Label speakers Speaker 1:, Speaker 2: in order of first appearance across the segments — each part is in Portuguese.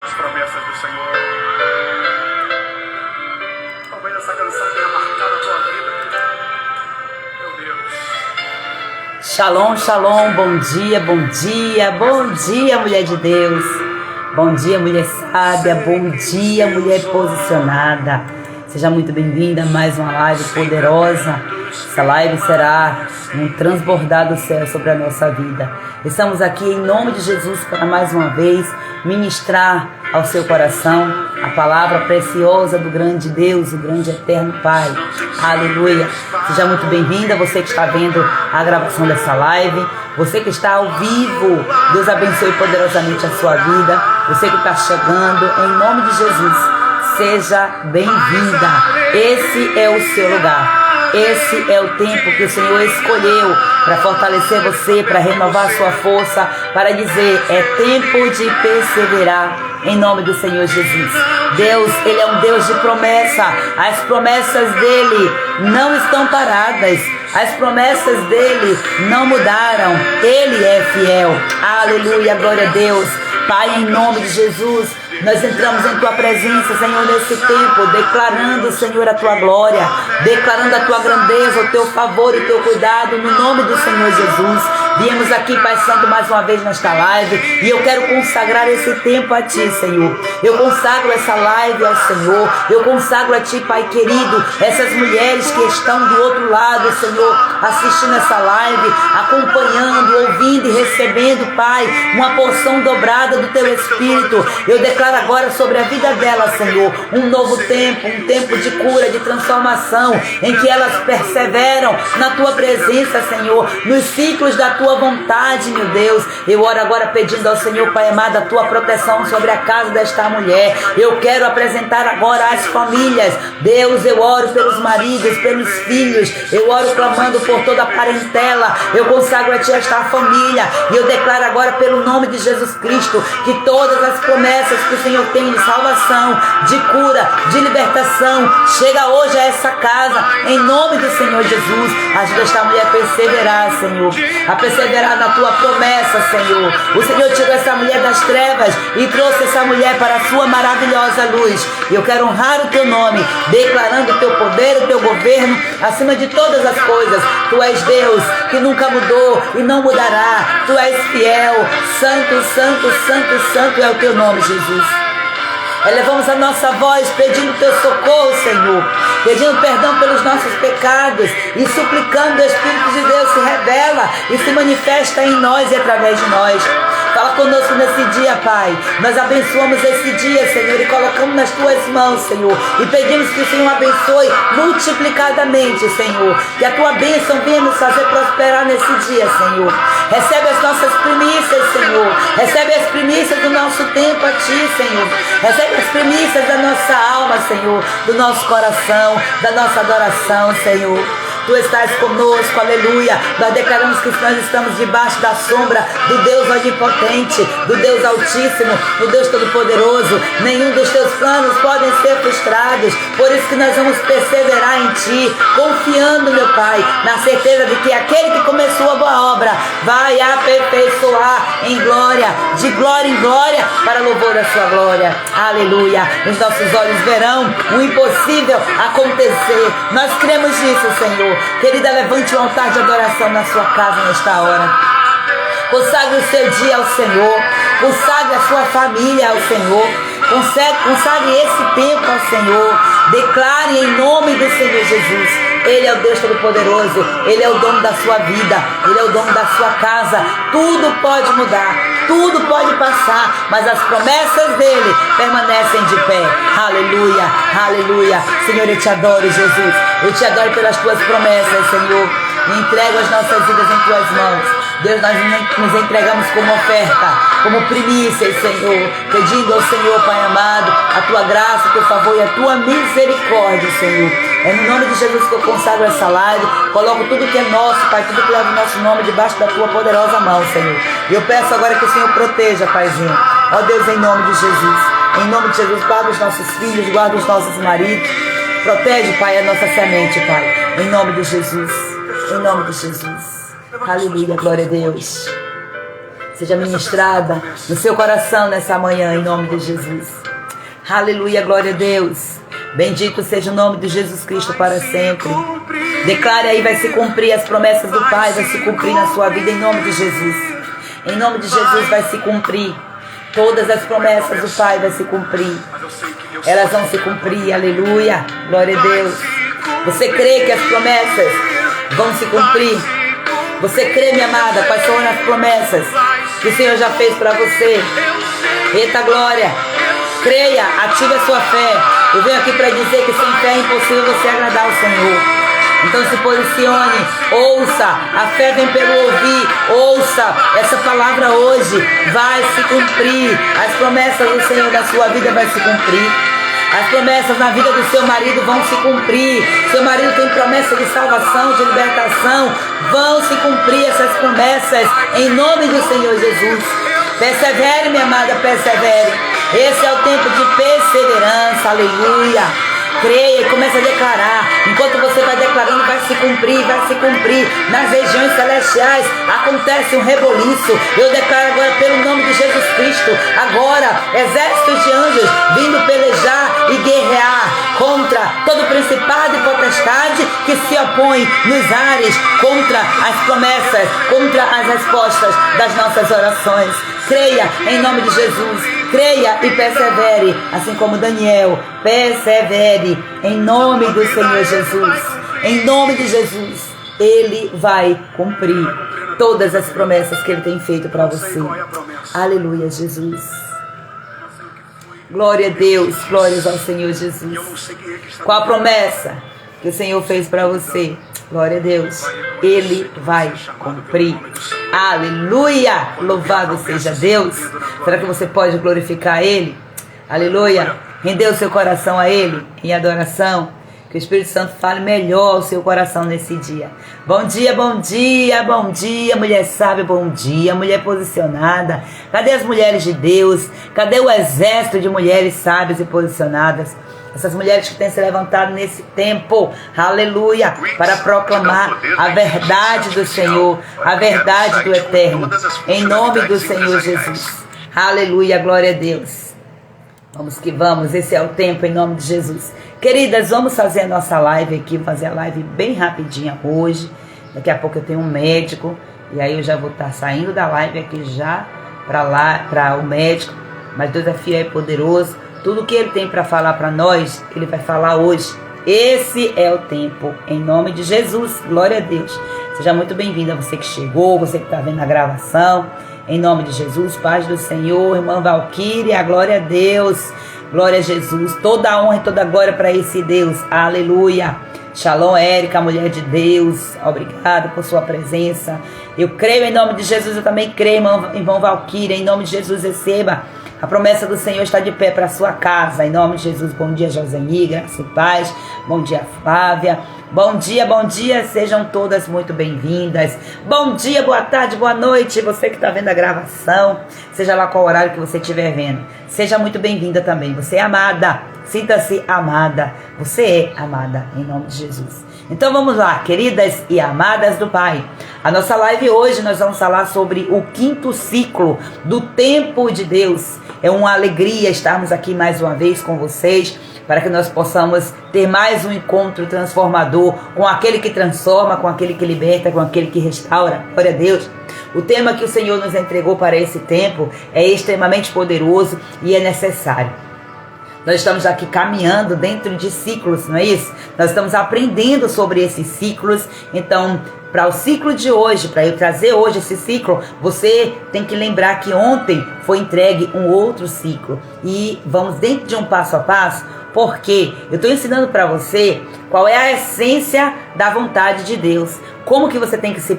Speaker 1: As promessas do Senhor. Talvez essa canção tenha marcado a tua vida. Meu Deus.
Speaker 2: Shalom, shalom, bom dia, bom dia, bom dia, mulher de Deus. Bom dia, mulher sábia, bom dia, mulher posicionada. Seja muito bem-vinda a mais uma live poderosa. Essa live será um transbordar do céu sobre a nossa vida. Estamos aqui em nome de Jesus para mais uma vez ministrar ao seu coração a palavra preciosa do grande Deus, o grande eterno Pai. Aleluia. Seja muito bem-vinda, você que está vendo a gravação dessa live, você que está ao vivo. Deus abençoe poderosamente a sua vida. Você que está chegando, em nome de Jesus, seja bem-vinda. Esse é o seu lugar. Esse é o tempo que o Senhor escolheu para fortalecer você, para renovar a sua força, para dizer, é tempo de perseverar em nome do Senhor Jesus. Deus, Ele é um Deus de promessa. As promessas dEle não estão paradas. As promessas dEle não mudaram. Ele é fiel. Aleluia, glória a Deus. Pai, em nome de Jesus, nós entramos em Tua presença, Senhor, nesse tempo, declarando, Senhor, a Tua glória, declarando a Tua grandeza, o Teu favor e o Teu cuidado, no nome do Senhor Jesus. Viemos aqui, Pai Santo, mais uma vez nesta live, e eu quero consagrar esse tempo a Ti, Senhor. Eu consagro essa live ao Senhor, eu consagro a Ti, Pai querido, essas mulheres que estão do outro lado, Senhor, assistindo essa live, acompanhando, ouvindo e recebendo, Pai, uma porção dobrada do Teu Espírito. Eu declaro agora sobre a vida dela, Senhor, um novo tempo, um tempo de cura, de transformação, em que elas perseveram na Tua presença, Senhor, nos ciclos da Tua vontade, meu Deus. Eu oro agora pedindo ao Senhor, Pai amado, a Tua proteção sobre a casa desta mulher. Eu quero apresentar agora as famílias. Deus, eu oro pelos maridos, pelos filhos. Eu oro clamando por toda a parentela. Eu consagro a Ti esta família. E eu declaro agora pelo nome de Jesus Cristo que todas as promessas que o Senhor tem de salvação, de cura, de libertação, chega hoje a essa casa, em nome do Senhor Jesus. Ajuda esta mulher a perseverar, Senhor, a perseverar na Tua promessa, Senhor. O Senhor tirou essa mulher das trevas e trouxe essa mulher para a Sua maravilhosa luz. E eu quero honrar o Teu nome, declarando o Teu poder, o Teu governo, acima de todas as coisas. Tu és Deus que nunca mudou e não mudará. Tu és fiel, santo, santo, santo, santo é o Teu nome, Jesus. Elevamos a nossa voz pedindo Teu socorro, Senhor, pedindo perdão pelos nossos pecados e suplicando o Espírito de Deus se revela e se manifesta em nós e através de nós. Fala conosco nesse dia, Pai. Nós abençoamos esse dia, Senhor, e colocamos nas Tuas mãos, Senhor, e pedimos que o Senhor abençoe multiplicadamente, Senhor, que a Tua bênção venha nos fazer prosperar nesse dia, Senhor. Recebe as nossas primícias, Senhor. Recebe as primícias do nosso tempo a Ti, Senhor. Recebe as primícias da nossa alma, Senhor, do nosso coração, da nossa adoração, Senhor. Tu estás conosco, aleluia. Nós declaramos que nós estamos debaixo da sombra do Deus onipotente, do Deus altíssimo, do Deus todo-poderoso. Nenhum dos Teus planos podem ser frustrados. Por isso que nós vamos perseverar em Ti, confiando, meu Pai, na certeza de que aquele que começou a boa obra vai aperfeiçoar em glória, de glória em glória, para louvor da Sua glória. Aleluia. Os nossos olhos verão o impossível acontecer. Nós cremos nisso, Senhor. Querida, levante um altar de adoração na sua casa nesta hora. Consagre o seu dia ao Senhor. Consagre a sua família ao Senhor. Consagre esse tempo ao Senhor. Declare em nome do Senhor Jesus. Ele é o Deus Todo-Poderoso. Ele é o dono da sua vida. Ele é o dono da sua casa. Tudo pode mudar. Tudo pode passar, mas as promessas dele permanecem de pé. Aleluia, aleluia. Senhor, eu Te adoro, Jesus. Eu Te adoro pelas Tuas promessas, Senhor. E entrego as nossas vidas em Tuas mãos. Deus, nós nos entregamos como oferta, como primícias, Senhor, pedindo ao Senhor, Pai amado, a Tua graça, o Teu favor e a Tua misericórdia, Senhor. É no nome de Jesus que eu consagro essa live, coloco tudo que é nosso, Pai, tudo que leva o nosso nome debaixo da Tua poderosa mão, Senhor. E eu peço agora que o Senhor proteja, Paizinho. Ó Deus, em nome de Jesus. Em nome de Jesus, guarda os nossos filhos, guarda os nossos maridos. Protege, Pai, a nossa semente, Pai. Em nome de Jesus. Em nome de Jesus. Aleluia, glória a Deus. seja ministrada no seu coração nessa manhã, em nome de Jesus. Aleluia, glória a Deus. Bendito seja o nome de Jesus Cristo para sempre. Declare aí, vai se cumprir as promessas do Pai, vai se cumprir na sua vida em nome de Jesus. Em nome de Jesus vai se cumprir. Todas as promessas do Pai vai se cumprir. Elas vão se cumprir, aleluia, glória a Deus. Você crê que as promessas vão se cumprir? Você crê, minha amada, quais são as promessas que o Senhor já fez para você? Eita glória! Creia, ative a sua fé. Eu venho aqui para dizer que sem fé é impossível você agradar ao Senhor. Então se posicione, ouça, a fé vem pelo ouvir, ouça essa palavra hoje, vai se cumprir, as promessas do Senhor na sua vida vai se cumprir, as promessas na vida do seu marido vão se cumprir, seu marido tem promessa de salvação, de libertação, vão se cumprir essas promessas, em nome do Senhor Jesus. Persevere, minha amada, persevere, esse é o tempo de perseverança, aleluia. Creia e comece a declarar. Enquanto você vai declarando, vai se cumprir, vai se cumprir. Nas regiões celestiais acontece um reboliço. Eu declaro agora pelo nome de Jesus Cristo. Agora, exércitos de anjos vindo pelejar e guerrear contra todo principado e potestade que se opõe nos ares contra as promessas, contra as respostas das nossas orações. Creia em nome de Jesus. Creia e persevere, assim como Daniel, persevere em nome do Senhor Jesus. Em nome de Jesus, Ele vai cumprir todas as promessas que Ele tem feito para você. Aleluia, Jesus. Glória a Deus, glórias ao Senhor Jesus. Qual a promessa que o Senhor fez para você? Glória a Deus, Ele vai cumprir. Aleluia, louvado seja Deus. Será que você pode glorificar Ele? Aleluia, render o seu coração a Ele em adoração. Que o Espírito Santo fale melhor ao seu coração nesse dia. Bom dia, bom dia, bom dia, mulher sábia, bom dia, mulher posicionada. Cadê as mulheres de Deus? Cadê o exército de mulheres sábias e posicionadas? Essas mulheres que têm se levantado nesse tempo, aleluia, para proclamar a verdade do Senhor, a verdade do Eterno, em nome do Senhor Jesus. Aleluia, glória a Deus. Vamos que vamos, esse é o tempo em nome de Jesus. Queridas, vamos fazer a nossa live aqui, fazer a live bem rapidinha hoje. Daqui a pouco eu tenho um médico, e aí eu já vou estar saindo da live aqui já para lá, para o médico. Mas Deus é fiel e poderoso. Tudo que Ele tem para falar para nós, Ele vai falar hoje. Esse é o tempo, em nome de Jesus. Glória a Deus. Seja muito bem-vinda, você que chegou, você que está vendo a gravação. Em nome de Jesus, paz do Senhor, irmã Valquíria, glória a Deus. Glória a Jesus. Toda a honra e toda a glória para esse Deus. Aleluia. Shalom, Érica, mulher de Deus. Obrigado por sua presença. Eu creio em nome de Jesus, eu também creio, irmão Valquíria. Em nome de Jesus, receba. A promessa do Senhor está de pé para a sua casa. Em nome de Jesus, bom dia, Joseni, graça e paz. Bom dia, Flávia. Bom dia, sejam todas muito bem-vindas. Bom dia, boa tarde, boa noite. Você que está vendo a gravação, seja lá qual horário que você estiver vendo. Seja muito bem-vinda também. Você é amada, sinta-se amada. Você é amada, em nome de Jesus. Então vamos lá, queridas e amadas do Pai. A nossa live hoje nós vamos falar sobre o 5º ciclo do tempo de Deus. É uma alegria estarmos aqui mais uma vez com vocês, para que nós possamos ter mais um encontro transformador com aquele que transforma, com aquele que liberta, com aquele que restaura. Glória a Deus. O tema que o Senhor nos entregou para esse tempo é extremamente poderoso e é necessário. Nós estamos aqui caminhando dentro de ciclos, não é isso? Nós estamos aprendendo sobre esses ciclos. Então, para o ciclo de hoje, para eu trazer hoje esse ciclo, você tem que lembrar que ontem foi entregue um outro ciclo. E vamos dentro de um passo a passo, porque eu estou ensinando para você qual é a essência da vontade de Deus. Como que você tem que se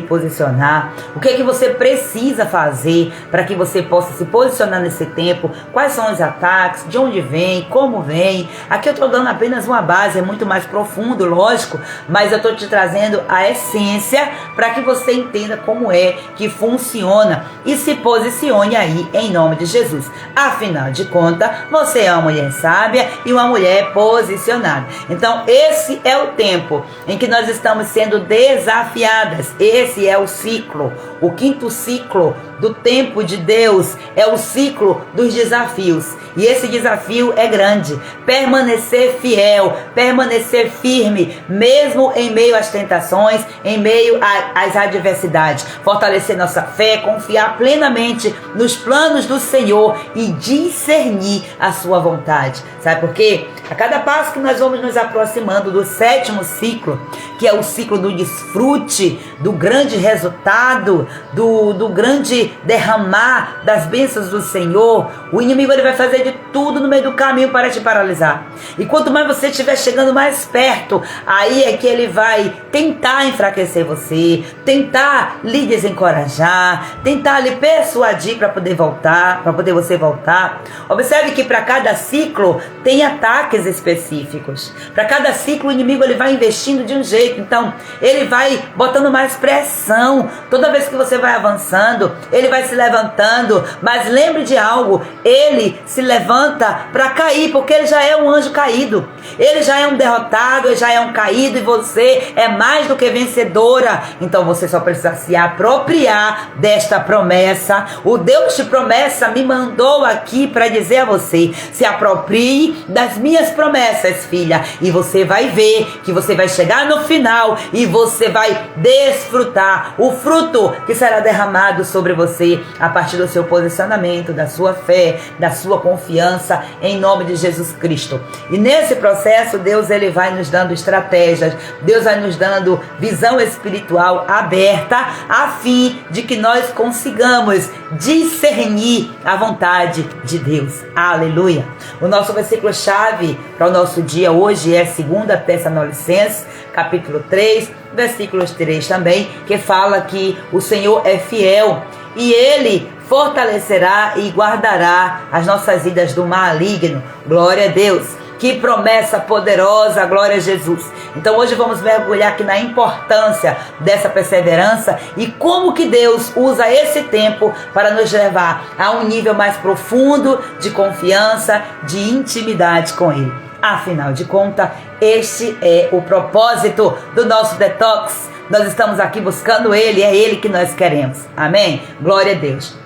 Speaker 2: posicionar, o que é que você precisa fazer para que você possa se posicionar nesse tempo, quais são os ataques, de onde vem, como vem. Aqui eu estou dando apenas uma base, é muito mais profundo, lógico, mas eu estou te trazendo a essência para que você entenda como é que funciona e se posicione aí em nome de Jesus. Afinal de contas, você é uma mulher sábia e uma mulher posicionada. Então esse é o tempo em que nós estamos sendo desafiadas. Esse é o ciclo, o 5º ciclo do tempo de Deus é o ciclo dos desafios. E esse desafio é grande. Permanecer fiel, permanecer firme, mesmo em meio às tentações, em meio às adversidades. Fortalecer nossa fé, confiar plenamente nos planos do Senhor e discernir a sua vontade. Sabe por quê? A cada passo que nós vamos nos aproximando do 7º ciclo, que é o ciclo do desfrute, do grande resultado, do grande derramar das bênçãos do Senhor, o inimigo ele vai fazer de tudo no meio do caminho para te paralisar. E quanto mais você estiver chegando mais perto, aí é que ele vai tentar enfraquecer você, tentar lhe desencorajar, tentar lhe persuadir para poder voltar, para poder você voltar. Observe que para cada ciclo tem ataques específicos. Para cada ciclo o inimigo ele vai investindo de um jeito. Então ele vai botando mais pressão. Toda vez que você vai avançando, ele vai se levantando. Mas lembre de algo, ele se levanta para cair, porque ele já é um anjo caído. Ele já é um derrotado, ele já é um caído, e você é mais do que vencedora. Então você só precisa se apropriar desta promessa. O Deus de promessa me mandou aqui para dizer a você: se aproprie das minhas promessas, filha, e você vai ver que você vai chegar no final e você vai desfrutar o fruto que será derramado sobre você a partir do seu posicionamento, da sua fé, da sua confiança em nome de Jesus Cristo. E nesse processo Deus ele vai nos dando estratégias, Deus vai nos dando visão espiritual aberta a fim de que nós consigamos discernir a vontade de Deus. Aleluia! O nosso versículo chave para o nosso dia hoje é 2 Tessalonicenses, capítulo 3, versículos 3 também, que fala que o Senhor é fiel e Ele fortalecerá e guardará as nossas vidas do maligno. Glória a Deus! Que promessa poderosa, glória a Jesus. Então hoje vamos mergulhar aqui na importância dessa perseverança e como que Deus usa esse tempo para nos levar a um nível mais profundo de confiança, de intimidade com Ele. Afinal de contas, este é o propósito do nosso detox. Nós estamos aqui buscando Ele, é Ele que nós queremos. Amém? Glória a Deus.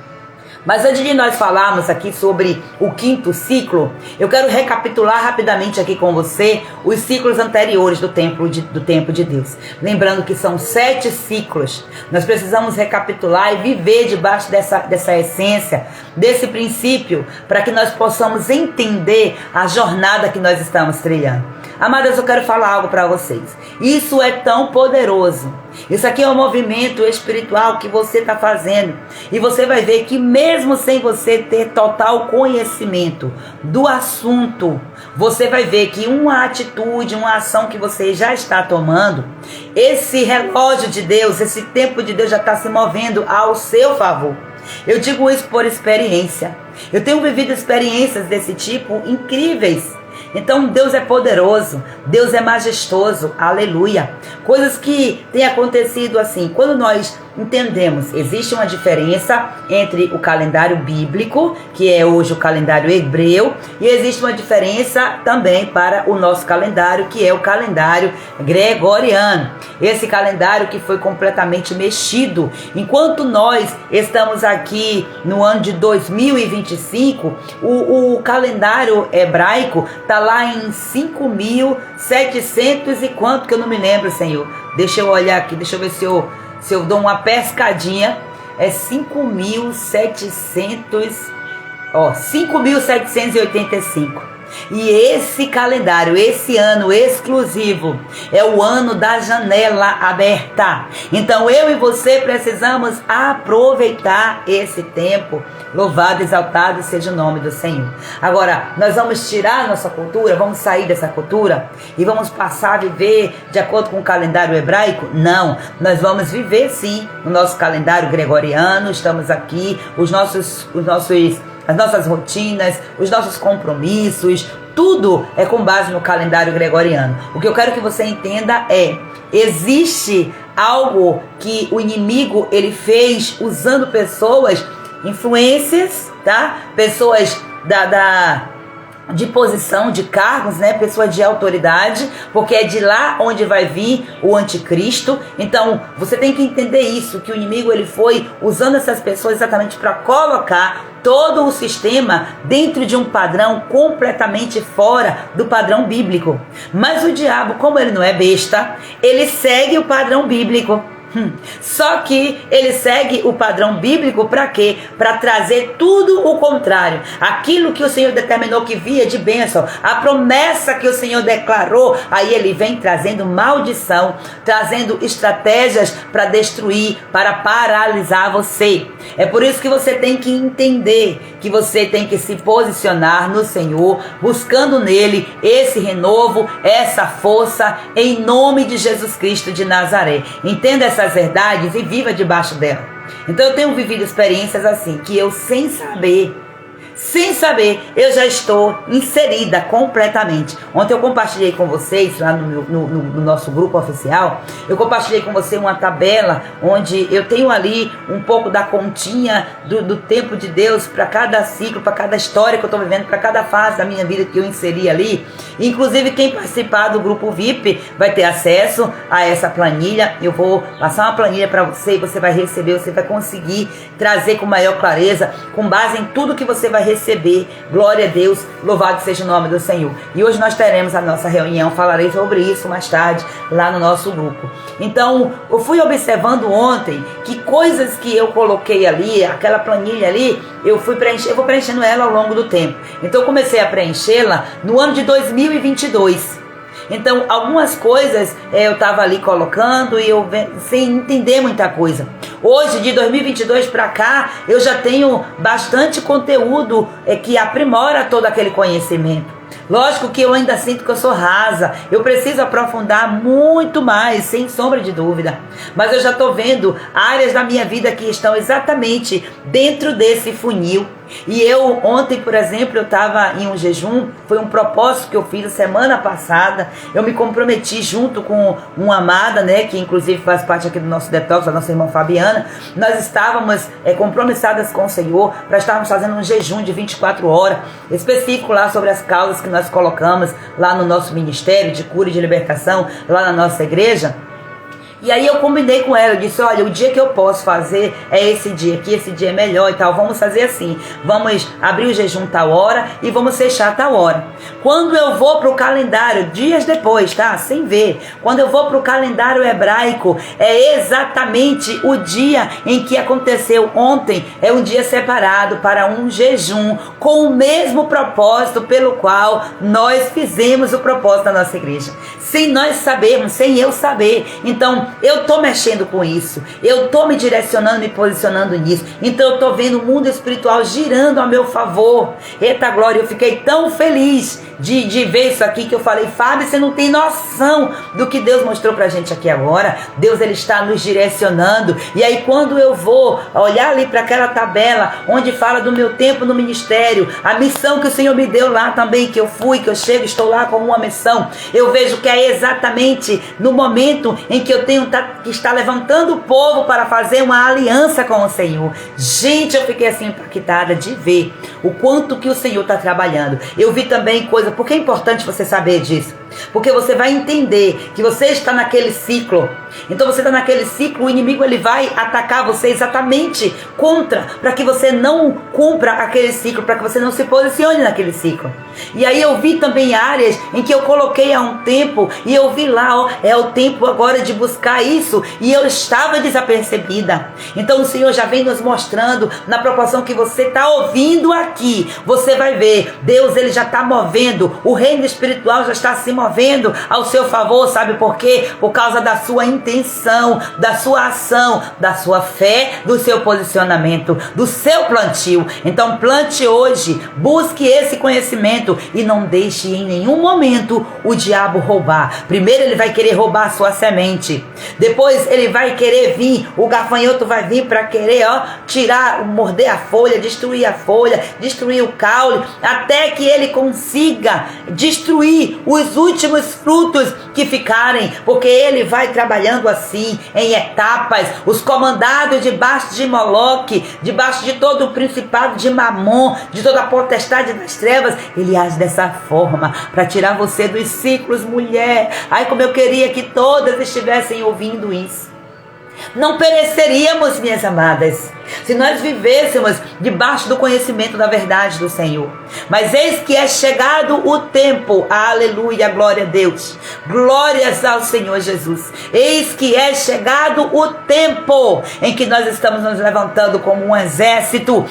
Speaker 2: Mas antes de nós falarmos aqui sobre o 5º ciclo, eu quero recapitular rapidamente aqui com você os ciclos anteriores do tempo de Deus. Lembrando que são 7 ciclos. Nós precisamos recapitular e viver debaixo dessa essência, desse princípio, para que nós possamos entender a jornada que nós estamos trilhando. Amadas, eu quero falar algo para vocês. Isso é tão poderoso. Isso aqui é um movimento espiritual que você está fazendo. E você vai ver que mesmo sem você ter total conhecimento do assunto, você vai ver que uma atitude, uma ação que você já está tomando, esse relógio de Deus, esse tempo de Deus já está se movendo ao seu favor. Eu digo isso por experiência. Eu tenho vivido experiências desse tipo incríveis. Então Deus é poderoso, Deus é majestoso, aleluia. Coisas que têm acontecido assim, quando nós entendemos, existe uma diferença entre o calendário bíblico, que é hoje o calendário hebreu, e existe uma diferença também para o nosso calendário, que é o calendário gregoriano. Esse calendário que foi completamente mexido. Enquanto nós estamos aqui no ano de 2025, o calendário hebraico está lá em 5.700 e quanto, que eu não me lembro, Senhor. Deixa eu olhar aqui, deixa eu ver se eu dou uma pescadinha. É 5.785. E esse calendário, esse ano exclusivo, é o ano da janela aberta. Então eu e você precisamos aproveitar esse tempo. Louvado, exaltado seja o nome do Senhor. Agora, nós vamos tirar a nossa cultura, vamos sair dessa cultura e vamos passar a viver de acordo com o calendário hebraico? Não, nós vamos viver sim no nosso calendário gregoriano. Estamos aqui, as nossas rotinas, os nossos compromissos, tudo é com base no calendário gregoriano. O que eu quero que você entenda é: existe algo que o inimigo ele fez usando pessoas, influências, tá? Pessoas de posição, de cargos, né? Pessoas de autoridade, porque é de lá onde vai vir o anticristo. Então, você tem que entender isso, que o inimigo ele foi usando essas pessoas exatamente para colocar todo o sistema dentro de um padrão completamente fora do padrão bíblico. Mas o diabo, como ele não é besta, ele segue o padrão bíblico. Só que ele segue o padrão bíblico para quê? Para trazer tudo o contrário. Aquilo que o Senhor determinou que via de bênção, a promessa que o Senhor declarou, aí ele vem trazendo maldição, trazendo estratégias para destruir, para paralisar você. É por isso que você tem que entender que você tem que se posicionar no Senhor, buscando nele esse renovo, essa força, em nome de Jesus Cristo de Nazaré. Entenda essas verdades e viva debaixo dela. Então eu tenho vivido experiências assim, que eu sem saber, eu já estou inserida completamente. Ontem eu compartilhei com vocês, lá no nosso grupo oficial, eu compartilhei com você uma tabela, onde eu tenho ali um pouco da continha do tempo de Deus, para cada ciclo, para cada história que eu estou vivendo, para cada fase da minha vida que eu inseri ali. Inclusive quem participar do grupo VIP vai ter acesso a essa planilha. Eu vou passar uma planilha para você, e você vai receber, você vai conseguir trazer com maior clareza, com base em tudo que você vai receber. Glória a Deus, louvado seja o nome do Senhor. E hoje nós teremos a nossa reunião, falarei sobre isso mais tarde lá no nosso grupo. Então eu fui observando ontem que coisas que eu coloquei ali, aquela planilha ali, eu vou preenchendo ela ao longo do tempo. Então eu comecei a preenchê-la no ano de 2022. Então algumas coisas eu estava ali colocando e eu sem entender muita coisa. Hoje, de 2022 para cá, eu já tenho bastante conteúdo que aprimora todo aquele conhecimento. Lógico que eu ainda sinto que eu sou rasa, eu preciso aprofundar muito mais, sem sombra de dúvida. Mas eu já estou vendo áreas da minha vida que estão exatamente dentro desse funil. E eu ontem, por exemplo, eu estava em um jejum, foi um propósito que eu fiz semana passada. Eu me comprometi junto com uma amada, né, que inclusive faz parte aqui do nosso detox, a nossa irmã Fabiana. Nós estávamos compromissadas com o Senhor para estarmos fazendo um jejum de 24 horas, específico lá sobre as causas que nós colocamos lá no nosso ministério de cura e de libertação, lá na nossa igreja. E aí eu combinei com ela, eu disse, olha, o dia que eu posso fazer é esse dia, que esse dia é melhor e tal, vamos fazer assim, vamos abrir o jejum tal hora e vamos fechar tal hora. Quando eu vou para o calendário, dias depois, tá, sem ver, quando eu vou para o calendário hebraico, é exatamente o dia em que aconteceu ontem, é um dia separado para um jejum, com o mesmo propósito pelo qual nós fizemos o propósito da nossa igreja, sem nós sabermos, sem eu saber. Então eu estou mexendo com isso, eu estou me direcionando, me posicionando nisso. Então eu estou vendo o mundo espiritual girando a meu favor. Eita glória, eu fiquei tão feliz de ver isso aqui, que eu falei, Fábio, você não tem noção do que Deus mostrou pra gente aqui agora. Deus, ele está nos direcionando. E aí quando eu vou olhar ali para aquela tabela onde fala do meu tempo no ministério, a missão que o Senhor me deu lá também, que eu fui, que eu chego, estou lá com uma missão, eu vejo que é exatamente no momento em que eu tenho que estar levantando o povo para fazer uma aliança com o Senhor. Gente, eu fiquei assim impactada de ver o quanto que o Senhor está trabalhando. Eu vi também coisa, porque é importante você saber disso, porque você vai entender que você está naquele ciclo. Então você está naquele ciclo, o inimigo ele vai atacar você exatamente contra, para que você não cumpra aquele ciclo, para que você não se posicione naquele ciclo. E aí eu vi também áreas em que eu coloquei há um tempo, e eu vi lá, ó, é o tempo agora de buscar isso, e eu estava desapercebida. Então o Senhor já vem nos mostrando, na proporção que você está ouvindo aqui, você vai ver, Deus ele já está movendo, o reino espiritual já está se movendo ao seu favor. Sabe por quê? Por causa da sua intenção, da sua ação, da sua fé, do seu posicionamento, do seu plantio. Então plante hoje, busque esse conhecimento e não deixe em nenhum momento o diabo roubar. Primeiro ele vai querer roubar a sua semente. Depois ele vai querer vir, o gafanhoto vai vir para querer, tirar, morder a folha, destruir o caule, até que ele consiga destruir os últimos frutos que ficarem, porque ele vai trabalhando assim, em etapas. Os comandados debaixo de Moloque, debaixo de todo o principado de Mamon, de toda a potestade das trevas, ele age dessa forma, para tirar você dos ciclos, mulher. Ai, como eu queria que todas estivessem ouvindo isso. Não pereceríamos, minhas amadas, se nós vivêssemos debaixo do conhecimento da verdade do Senhor. Mas eis que é chegado o tempo, aleluia, glória a Deus, glórias ao Senhor Jesus. Eis que é chegado o tempo em que nós estamos nos levantando como um exército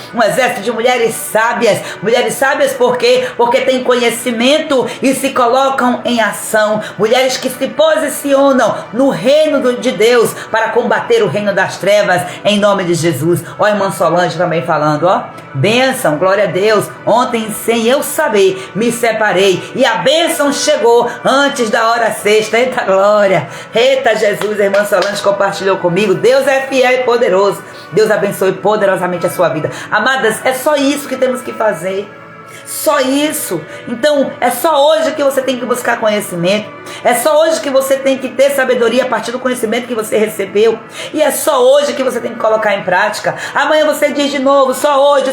Speaker 2: de mulheres sábias por quê? Porque têm conhecimento e se colocam em ação, mulheres que se posicionam no reino de Deus para combater o reino das trevas, em nome de Jesus. Ó, irmã Solange também falando, bênção, glória a Deus. Ontem, sem eu saber, me separei e a bênção chegou antes da hora sexta. Eita glória, eita Jesus. A irmã Solange compartilhou comigo. Deus é fiel e poderoso. Deus abençoe poderosamente a sua vida. Amadas, é só isso que temos que fazer. Só isso. Então é só hoje que você tem que buscar conhecimento. É só hoje que você tem que ter sabedoria a partir do conhecimento que você recebeu. E é só hoje que você tem que colocar em prática. Amanhã você diz de novo, só hoje.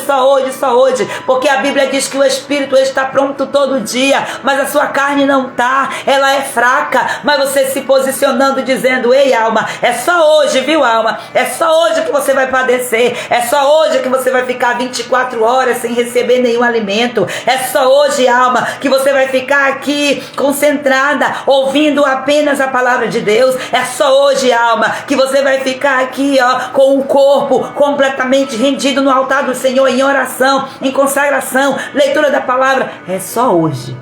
Speaker 2: Porque a Bíblia diz que o Espírito está pronto todo dia, mas a sua carne não está. Ela é fraca. Mas você se posicionando dizendo, ei alma, é só hoje, viu alma? É só hoje que você vai padecer. É só hoje que você vai ficar 24 horas sem receber nenhum alimento. É só hoje, alma, que você vai ficar aqui concentrada, ouvindo apenas a palavra de Deus. É só hoje, alma, que você vai ficar aqui, com o corpo completamente rendido no altar do Senhor, em oração, em consagração, leitura da palavra. É só hoje.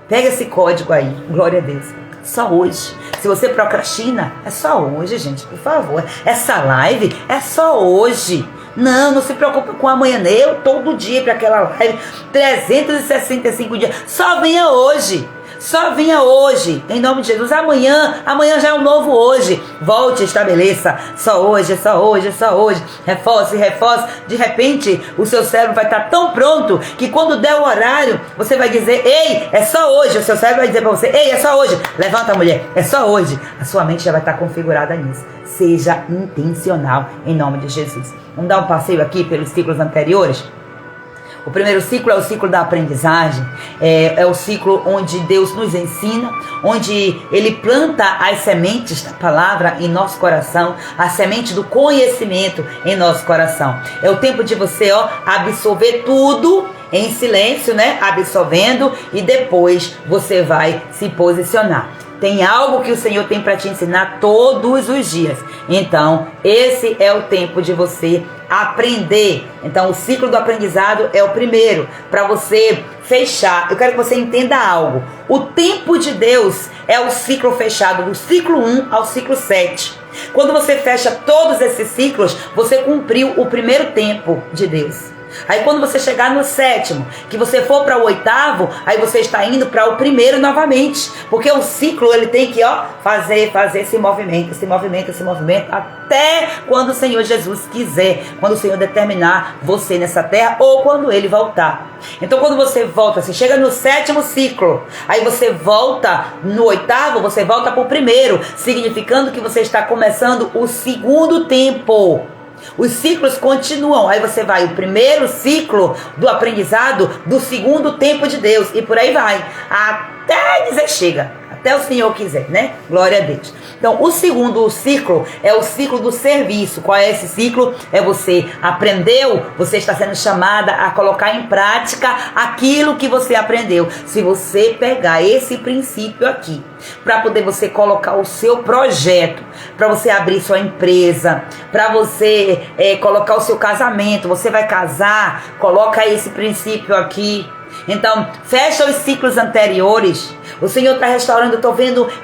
Speaker 2: Pega esse código aí, glória a Deus. Só hoje. Se você procrastina, é só hoje, gente, por favor. Essa live é só hoje. Não se preocupe com amanhã. Eu todo dia para aquela live, 365 dias. Só venha hoje. Em nome de Jesus. Amanhã já é um novo hoje. Volte e estabeleça. Só hoje. Reforce. De repente, o seu cérebro vai estar tão pronto que quando der o horário, você vai dizer, ei, é só hoje. O seu cérebro vai dizer para você, ei, é só hoje. Levanta, mulher, é só hoje. A sua mente já vai estar configurada nisso. Seja intencional em nome de Jesus. Vamos dar um passeio aqui pelos ciclos anteriores. O primeiro ciclo é o ciclo da aprendizagem, é o ciclo onde Deus nos ensina, onde Ele planta as sementes da palavra em nosso coração, a semente do conhecimento em nosso coração. É o tempo de você absorver tudo em silêncio, absorvendo, e depois você vai se posicionar. Tem algo que o Senhor tem para te ensinar todos os dias. Então, esse é o tempo de você aprender. Então, o ciclo do aprendizado é o primeiro, para você fechar. Eu quero que você entenda algo. O tempo de Deus é o ciclo fechado, do ciclo 1 ao ciclo 7. Quando você fecha todos esses ciclos, você cumpriu o primeiro tempo de Deus. Aí quando você chegar no 7º, que você for para o 8º, aí você está indo para o primeiro novamente, porque o ciclo ele tem que fazer esse movimento, até quando o Senhor Jesus quiser, quando o Senhor determinar você nessa terra, ou quando Ele voltar. Então quando você volta, você chega no 7º ciclo, aí você volta no 8º, você volta para o primeiro, significando que você está começando o segundo tempo. Os ciclos continuam. Aí você vai, o primeiro ciclo do aprendizado do segundo tempo de Deus, e por aí vai, até dizer chega, até o Senhor quiser, Glória a Deus. Então, o segundo ciclo é o ciclo do serviço. Qual é esse ciclo? É você aprendeu, você está sendo chamada a colocar em prática aquilo que você aprendeu. Se você pegar esse princípio aqui, para poder você colocar o seu projeto, para você abrir sua empresa, para você colocar o seu casamento, você vai casar, coloca esse princípio aqui. Então, fecha os ciclos anteriores. O Senhor está restaurando. Eu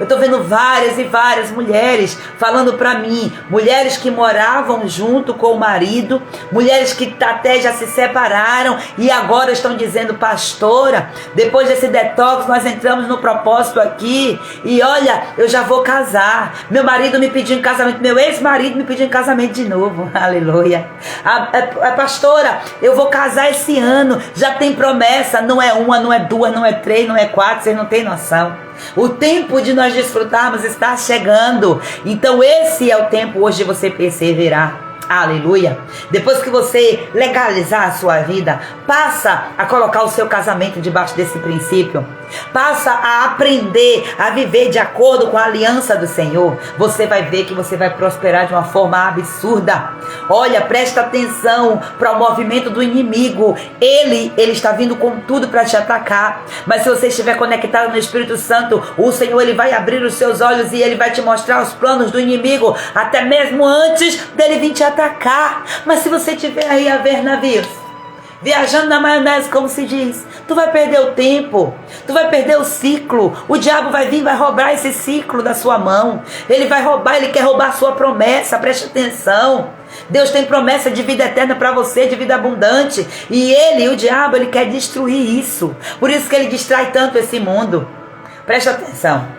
Speaker 2: tô vendo várias e várias mulheres falando para mim, mulheres que moravam junto com o marido, mulheres que até já se separaram e agora estão dizendo: pastora, depois desse detox nós entramos no propósito aqui e olha, eu já vou casar. Meu marido me pediu em casamento, meu ex-marido me pediu em casamento de novo. Aleluia. A pastora, eu vou casar esse ano, já tem promessa, não é uma, não é duas, não é três, não é quatro, vocês não têm noção. O tempo de nós desfrutarmos está chegando. Então esse é o tempo hoje de você perseverar. Aleluia. Depois que você legalizar a sua vida, passa a colocar o seu casamento debaixo desse princípio. Passa a aprender a viver de acordo com a aliança do Senhor. Você vai ver que você vai prosperar de uma forma absurda. Olha, presta atenção para o movimento do inimigo. Ele está vindo com tudo para te atacar. Mas se você estiver conectado no Espírito Santo, o Senhor ele vai abrir os seus olhos e ele vai te mostrar os planos do inimigo, até mesmo antes dele vir te atacar. Mas se você estiver aí a ver navios, viajando na maionese, como se diz, tu vai perder o tempo, tu vai perder o ciclo. O diabo vai vir, vai roubar esse ciclo da sua mão. Ele vai roubar, ele quer roubar a sua promessa. Preste atenção. Deus tem promessa de vida eterna para você, de vida abundante. E o diabo, ele quer destruir isso. Por isso que ele distrai tanto esse mundo. Preste atenção.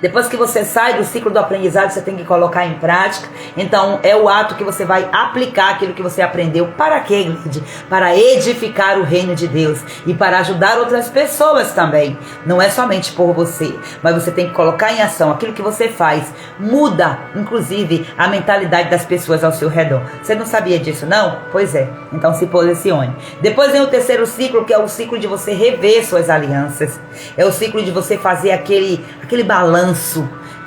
Speaker 2: Depois que você sai do ciclo do aprendizado, você tem que colocar em prática. Então é o ato que você vai aplicar aquilo que você aprendeu. Para quê, Gleide? Para edificar o reino de Deus e para ajudar outras pessoas também. Não é somente por você, mas você tem que colocar em ação aquilo que você faz. Muda, inclusive, a mentalidade das pessoas ao seu redor. Você não sabia disso, não? Pois é. Então se posicione. Depois vem o terceiro ciclo, que é o ciclo de você rever suas alianças. É o ciclo de você fazer aquele balanço,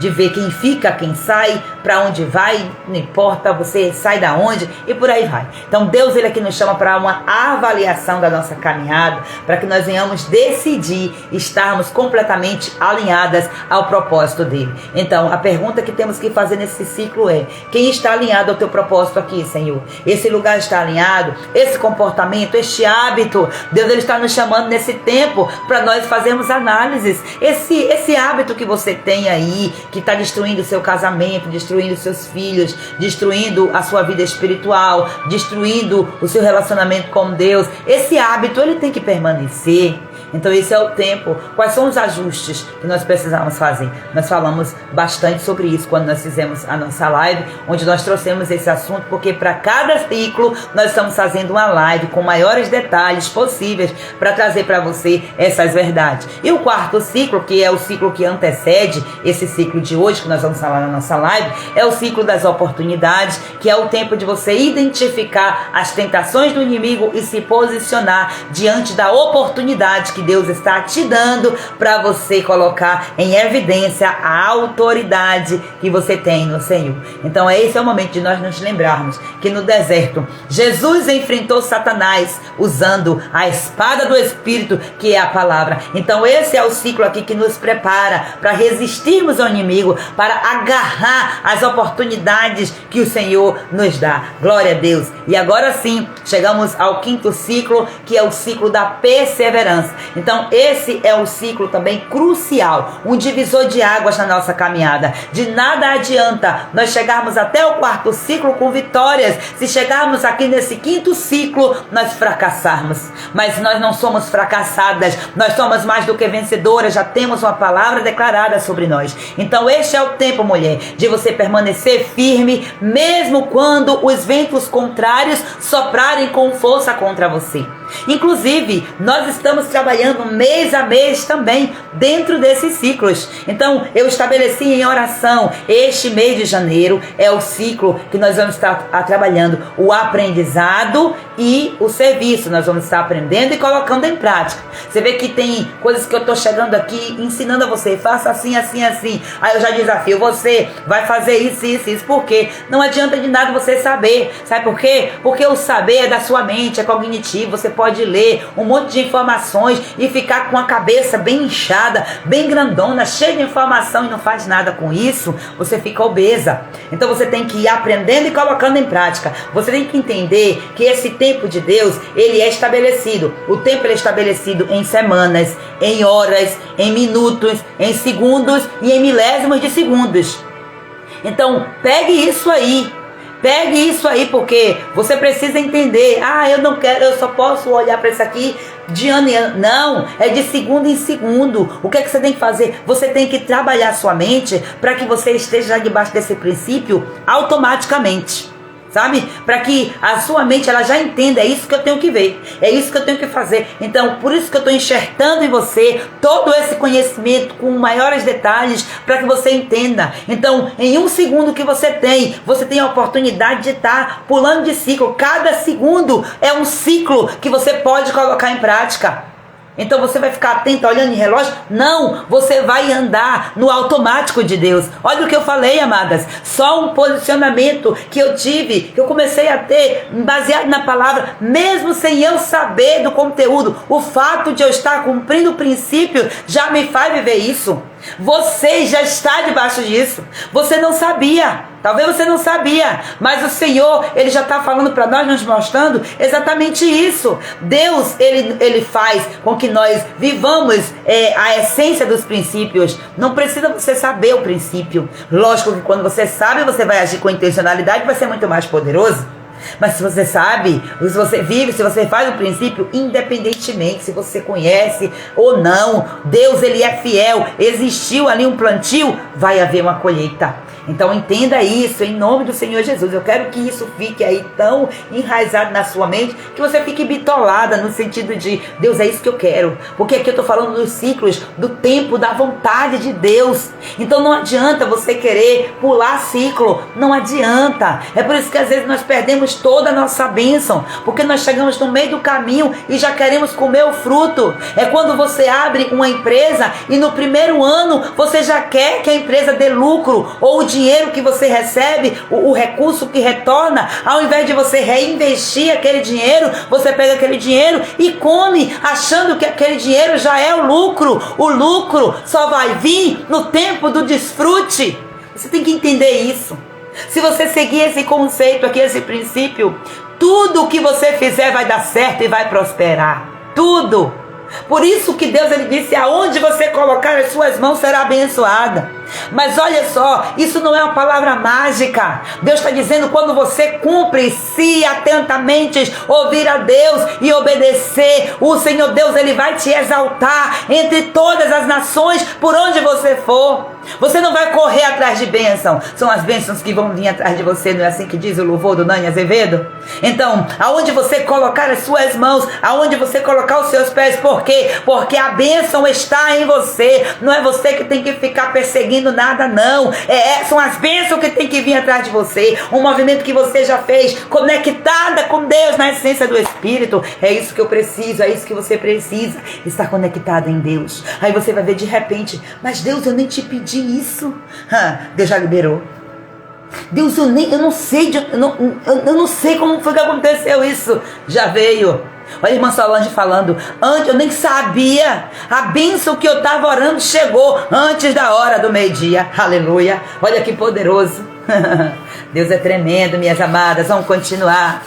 Speaker 2: de ver quem fica, quem sai, para onde vai, não importa, você sai da onde e por aí vai. Então Deus ele aqui nos chama para uma avaliação da nossa caminhada, para que nós venhamos decidir estarmos completamente alinhadas ao propósito dele. Então a pergunta que temos que fazer nesse ciclo é: quem está alinhado ao teu propósito aqui, Senhor? Esse lugar está alinhado? Esse comportamento, este hábito? Deus ele está nos chamando nesse tempo para nós fazermos análises. Esse hábito que você tem aí, que está destruindo o seu casamento, destruindo seus filhos, destruindo a sua vida espiritual, destruindo o seu relacionamento com Deus, esse hábito ele tem que permanecer. Então esse é o tempo. Quais são os ajustes que nós precisamos fazer? Nós falamos bastante sobre isso quando nós fizemos a nossa live, onde nós trouxemos esse assunto, porque para cada ciclo nós estamos fazendo uma live com maiores detalhes possíveis para trazer para você essas verdades. E o quarto ciclo, que é o ciclo que antecede esse ciclo de hoje, que nós vamos falar na nossa live, é o ciclo das oportunidades, que é o tempo de você identificar as tentações do inimigo e se posicionar diante da oportunidade que Deus está te dando para você colocar em evidência a autoridade que você tem no Senhor. Então esse é o momento de nós nos lembrarmos que no deserto Jesus enfrentou Satanás usando a espada do Espírito, que é a palavra. Então esse é o ciclo aqui que nos prepara para resistirmos ao inimigo, para agarrar as oportunidades que o Senhor nos dá. Glória a Deus. E agora sim, chegamos ao quinto ciclo, que é o ciclo da perseverança. Então esse é um ciclo também crucial, um divisor de águas na nossa caminhada. De nada adianta nós chegarmos até o quarto ciclo com vitórias, se chegarmos aqui nesse quinto ciclo nós fracassarmos. Mas nós não somos fracassadas, nós somos mais do que vencedoras, já temos uma palavra declarada sobre nós. Então este é o tempo, mulher, de você permanecer firme, mesmo quando os ventos contrários soprarem com força contra você. Inclusive, nós estamos trabalhando mês a mês também dentro desses ciclos. Então, eu estabeleci em oração, este mês de janeiro é o ciclo que nós vamos estar trabalhando o aprendizado e o serviço. Nós vamos estar aprendendo e colocando em prática. Você vê que tem coisas que eu estou chegando aqui ensinando a você, faça assim, assim, assim. Aí eu já desafio você, vai fazer isso, isso, isso. Por quê? Não adianta de nada você saber. Sabe por quê? Porque o saber é da sua mente, é cognitivo. Você pode pode ler um monte de informações e ficar com a cabeça bem inchada, bem grandona, cheia de informação e não faz nada com isso, você fica obesa. Então você tem que ir aprendendo e colocando em prática. Você tem que entender que esse tempo de Deus, ele é estabelecido. O tempo é estabelecido em semanas, em horas, em minutos, em segundos e em milésimos de segundos. Então, pegue isso aí, porque você precisa entender. Eu não quero, eu só posso olhar para isso aqui de ano em ano. Não, é de segundo em segundo. O que é que você tem que fazer? Você tem que trabalhar a sua mente para que você esteja debaixo desse princípio automaticamente. Sabe? Para que a sua mente ela já entenda, é isso que eu tenho que ver, é isso que eu tenho que fazer. Então, por isso que eu estou enxertando em você todo esse conhecimento com maiores detalhes, para que você entenda. Então, em um segundo que você tem a oportunidade de estar pulando de ciclo. Cada segundo é um ciclo que você pode colocar em prática. Então você vai ficar atento olhando em relógio? Não, você vai andar no automático de Deus. Olha o que eu falei, amadas. Só um posicionamento que eu tive, que eu comecei a ter, baseado na palavra, mesmo sem eu saber do conteúdo. O fato de eu estar cumprindo o princípio já me faz viver isso. Você já está debaixo disso. Você não sabia. Talvez você não sabia, mas o Senhor, Ele já está falando para nós, nos mostrando exatamente isso. Deus, Ele faz com que nós vivamos a essência dos princípios. Não precisa você saber o princípio. Lógico que quando você sabe, você vai agir com intencionalidade, vai ser muito mais poderoso. Mas se você sabe, se você vive, se você faz o princípio, independentemente se você conhece ou não, Deus, Ele é fiel. Existiu ali um plantio, vai haver uma colheita. Então entenda isso em nome do Senhor Jesus. Eu quero que isso fique aí tão enraizado na sua mente, que você fique bitolada no sentido de Deus, é isso que eu quero. Porque aqui eu estou falando dos ciclos, do tempo, da vontade de Deus. Então não adianta você querer pular ciclo, não adianta. É por isso que às vezes nós perdemos toda a nossa bênção, porque nós chegamos no meio do caminho e já queremos comer o fruto. É quando você abre uma empresa e no primeiro ano você já quer que a empresa dê lucro, ou o dinheiro que você recebe, o recurso que retorna, ao invés de você reinvestir aquele dinheiro, você pega aquele dinheiro e come, achando que aquele dinheiro já é o lucro. O lucro só vai vir no tempo do desfrute. Você tem que entender isso. Se você seguir esse conceito aqui, esse princípio, tudo o que você fizer vai dar certo e vai prosperar. Tudo. Por isso que Deus, Ele disse, aonde você colocar as suas mãos será abençoada. Mas olha só, isso não é uma palavra mágica. Deus está dizendo, quando você cumpre, se atentamente ouvir a Deus e obedecer, o Senhor Deus, Ele vai te exaltar entre todas as nações, por onde você for. Você não vai correr atrás de bênção, são as bênçãos que vão vir atrás de você. Não é assim que diz o louvor do Nani Azevedo? Então, aonde você colocar as suas mãos, aonde você colocar os seus pés, por quê? Porque a bênção está em você. Não é você que tem que ficar perseguindo nada, não. São as bênçãos que tem que vir atrás de você. Um movimento que você já fez, conectada com Deus na essência do Espírito. É isso que eu preciso, é isso que você precisa, estar conectado em Deus. Aí você vai ver de repente, mas Deus, eu nem te pedi isso. Deus já liberou. Deus, eu não sei como foi que aconteceu isso. Já veio. Olha a irmã Solange falando, antes eu nem sabia, a bênção que eu estava orando chegou antes da hora do meio-dia. Aleluia, olha que poderoso. Deus é tremendo, minhas amadas. Vamos continuar,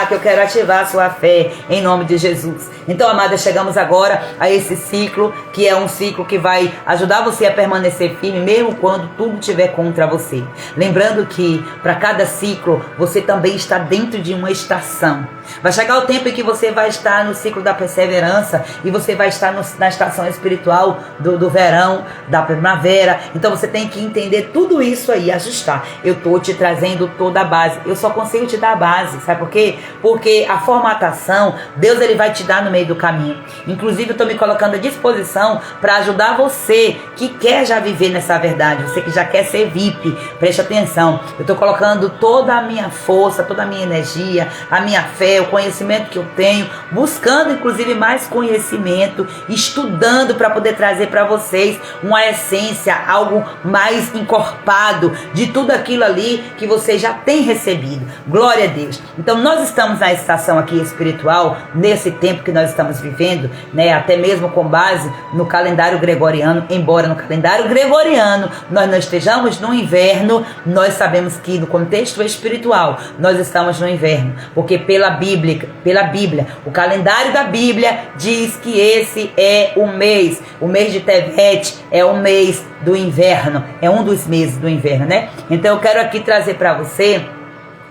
Speaker 2: que eu quero ativar a sua fé em nome de Jesus. Então, amadas, chegamos agora a esse ciclo, que é um ciclo que vai ajudar você a permanecer firme, mesmo quando tudo estiver contra você. Lembrando que para cada ciclo, você também está dentro de uma estação. Vai chegar o tempo em que você vai estar no ciclo da perseverança, e você vai estar na estação espiritual do verão, da primavera. Então você tem que entender tudo isso aí, ajustar. Eu estou te trazendo toda a base. Eu só consigo te dar a base, sabe por quê? Porque a formatação, Deus, Ele vai te dar no meio do caminho. Inclusive eu estou me colocando à disposição para ajudar você que quer já viver nessa verdade, você que já quer ser VIP. Preste atenção, eu estou colocando toda a minha força, toda a minha energia, a minha fé, o conhecimento que eu tenho, buscando inclusive mais conhecimento, estudando para poder trazer para vocês uma essência, algo mais encorpado, de tudo aquilo ali que você já tem recebido. Glória a Deus. Então nós estamos na estação aqui espiritual, nesse tempo que nós estamos vivendo, né? Até mesmo com base no calendário gregoriano, embora no calendário gregoriano nós não estejamos no inverno, nós sabemos que no contexto espiritual nós estamos no inverno, porque pela Bíblia, o calendário da Bíblia diz que esse é o mês de Tevet, é o mês do inverno, é um dos meses do inverno, né? Então eu quero aqui trazer para você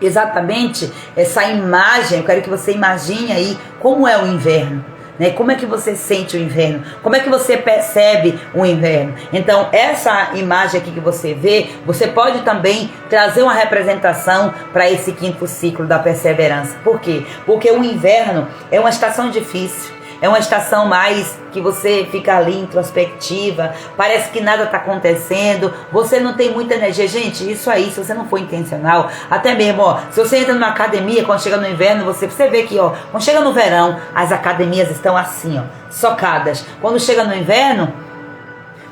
Speaker 2: exatamente essa imagem. Eu quero que você imagine aí como é o inverno, né? Como é que você sente o inverno? Como é que você percebe o inverno? Então essa imagem aqui que você vê, você pode também trazer uma representação para esse quinto ciclo da perseverança. Por quê? Porque o inverno é uma estação difícil. É uma estação mais que você fica ali introspectiva, parece que nada está acontecendo, você não tem muita energia. Gente, isso aí, se você não for intencional, até mesmo, ó, se você entra numa academia, quando chega no inverno, você vê que, ó, quando chega no verão, as academias estão assim, ó, socadas. Quando chega no inverno,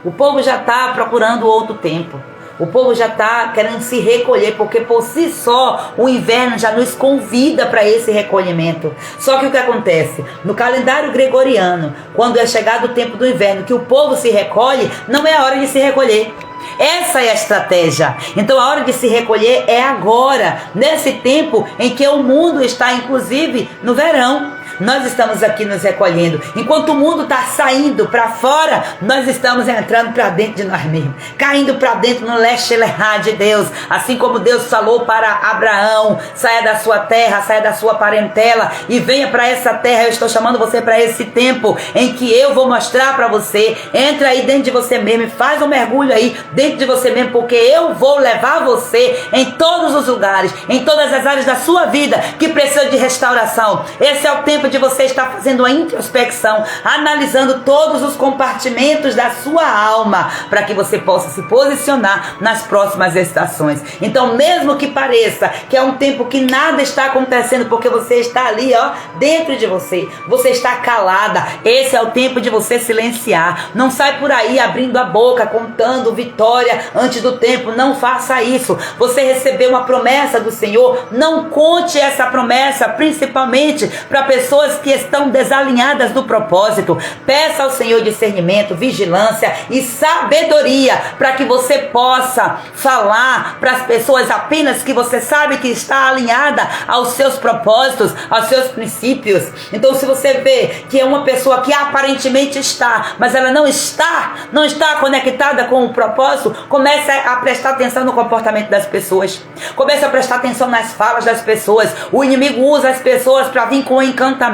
Speaker 2: o povo já está procurando outro tempo. O povo já está querendo se recolher, porque por si só o inverno já nos convida para esse recolhimento. Só que o que acontece? No calendário gregoriano, quando é chegado o tempo do inverno, que o povo se recolhe, não é a hora de se recolher. Essa é a estratégia. Então a hora de se recolher é agora, nesse tempo em que o mundo está inclusive no verão. Nós estamos aqui nos recolhendo. Enquanto o mundo está saindo para fora, nós estamos entrando para dentro de nós mesmos, caindo para dentro no leste de Deus. Assim como Deus falou para Abraão: saia da sua terra, saia da sua parentela e venha para essa terra. Eu estou chamando você para esse tempo em que eu vou mostrar para você. Entra aí dentro de você mesmo e faz um mergulho aí dentro de você mesmo, porque eu vou levar você em todos os lugares, em todas as áreas da sua vida que precisa de restauração. Esse é o tempo de você estar fazendo a introspecção, analisando todos os compartimentos da sua alma, para que você possa se posicionar nas próximas estações. Então, mesmo que pareça que é um tempo que nada está acontecendo, porque você está ali, ó, dentro de você, você está calada, esse é o tempo de você silenciar. Não sai por aí abrindo a boca, contando vitória antes do tempo. Não faça isso. Você recebeu uma promessa do Senhor, não conte essa promessa, principalmente para pessoas que estão desalinhadas do propósito. Peça ao Senhor discernimento, vigilância e sabedoria, para que você possa falar para as pessoas apenas que você sabe que está alinhada aos seus propósitos, aos seus princípios. Então, se você vê que é uma pessoa que aparentemente está, mas ela não está conectada com o propósito, comece a prestar atenção no comportamento das pessoas, comece a prestar atenção nas falas das pessoas. O inimigo usa as pessoas para vir com encantamento,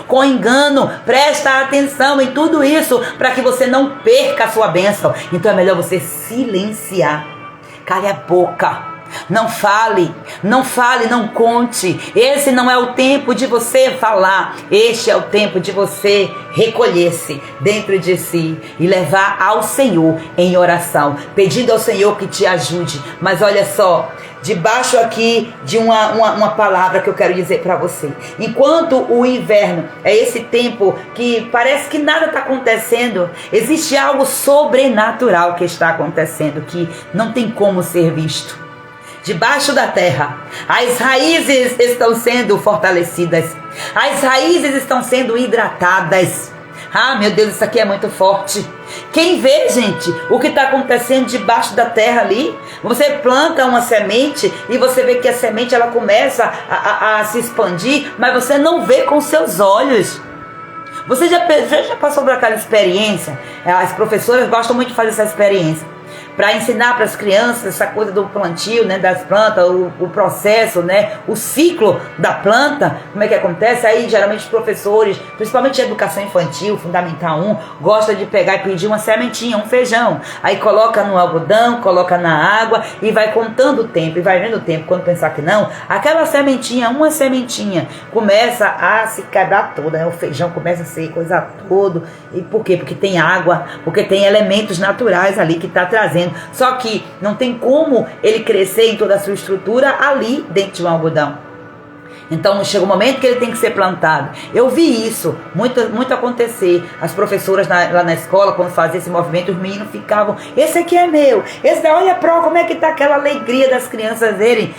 Speaker 2: com engano. Presta atenção em tudo isso para que você não perca a sua bênção. Então é melhor você silenciar. Cale a boca. Não fale, não conte. Esse não é o tempo de você falar. Este é o tempo de você recolher-se dentro de si e levar ao Senhor em oração, pedindo ao Senhor que te ajude. Mas olha só, debaixo aqui de uma palavra que eu quero dizer para você. Enquanto o inverno é esse tempo que parece que nada está acontecendo, existe algo sobrenatural que está acontecendo, que não tem como ser visto. Debaixo da terra, as raízes estão sendo fortalecidas, as raízes estão sendo hidratadas. Ah, meu Deus, isso aqui é muito forte. Quem vê, gente, o que está acontecendo debaixo da terra ali? Você planta uma semente e você vê que a semente ela começa a se expandir, mas você não vê com seus olhos. Você já passou por aquela experiência? As professoras gostam muito de fazer essa experiência, para ensinar para as crianças essa coisa do plantio, né, das plantas, o processo, né, o ciclo da planta, como é que acontece. Aí geralmente os professores, principalmente de educação infantil, Fundamental 1, gostam de pegar e pedir uma sementinha, um feijão, aí coloca no algodão, coloca na água e vai contando o tempo, e vai vendo o tempo. Quando pensar que não, aquela sementinha, uma sementinha, começa a se quebrar toda, né? O feijão começa a ser coisa toda. E por quê? Porque tem água, porque tem elementos naturais ali que está trazendo. Só que não tem como ele crescer em toda a sua estrutura ali dentro de um algodão. Então chega um momento que ele tem que ser plantado. Eu vi isso muito acontecer. As professoras lá na escola, quando faziam esse movimento, os meninos ficavam: esse aqui é meu, olha pro como é que tá aquela alegria das crianças verem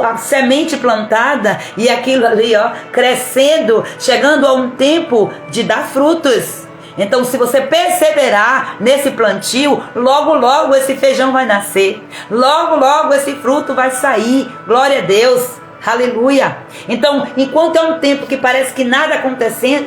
Speaker 2: a semente plantada e aquilo ali, ó, crescendo, chegando a um tempo de dar frutos. Então, se você perseverar nesse plantio, logo, logo esse feijão vai nascer. Logo, logo esse fruto vai sair. Glória a Deus. Aleluia. Então, enquanto é um tempo que parece que nada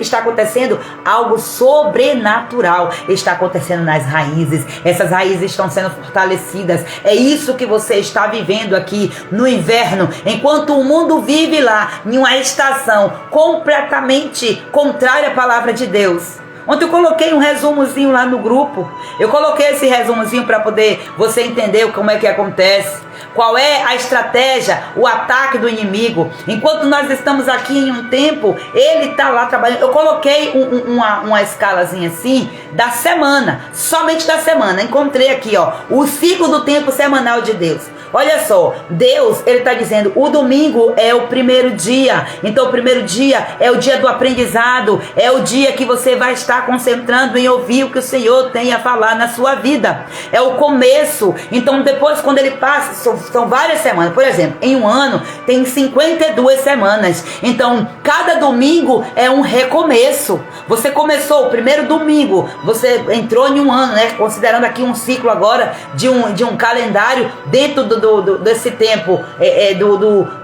Speaker 2: está acontecendo, algo sobrenatural está acontecendo nas raízes. Essas raízes estão sendo fortalecidas. É isso que você está vivendo aqui no inverno, enquanto o mundo vive lá em uma estação completamente contrária à palavra de Deus. Ontem eu coloquei um resumozinho lá no grupo. Eu coloquei esse resumozinho para poder você entender como é que acontece. Qual é a estratégia, o ataque do inimigo. Enquanto nós estamos aqui em um tempo, ele está lá trabalhando. Eu coloquei uma escalazinha assim da semana, somente da semana. Encontrei aqui, ó, o ciclo do tempo semanal de Deus. Olha só, Deus, ele está dizendo, o domingo é o primeiro dia. Então o primeiro dia é o dia do aprendizado, é o dia que você vai estar concentrando em ouvir o que o Senhor tem a falar na sua vida. É o começo. Então depois, quando ele passa, são várias semanas. Por exemplo, em um ano tem 52 semanas. Então cada domingo é um recomeço. Você começou o primeiro domingo, você entrou em um ano, né? Considerando aqui um ciclo agora de um calendário dentro desse tempo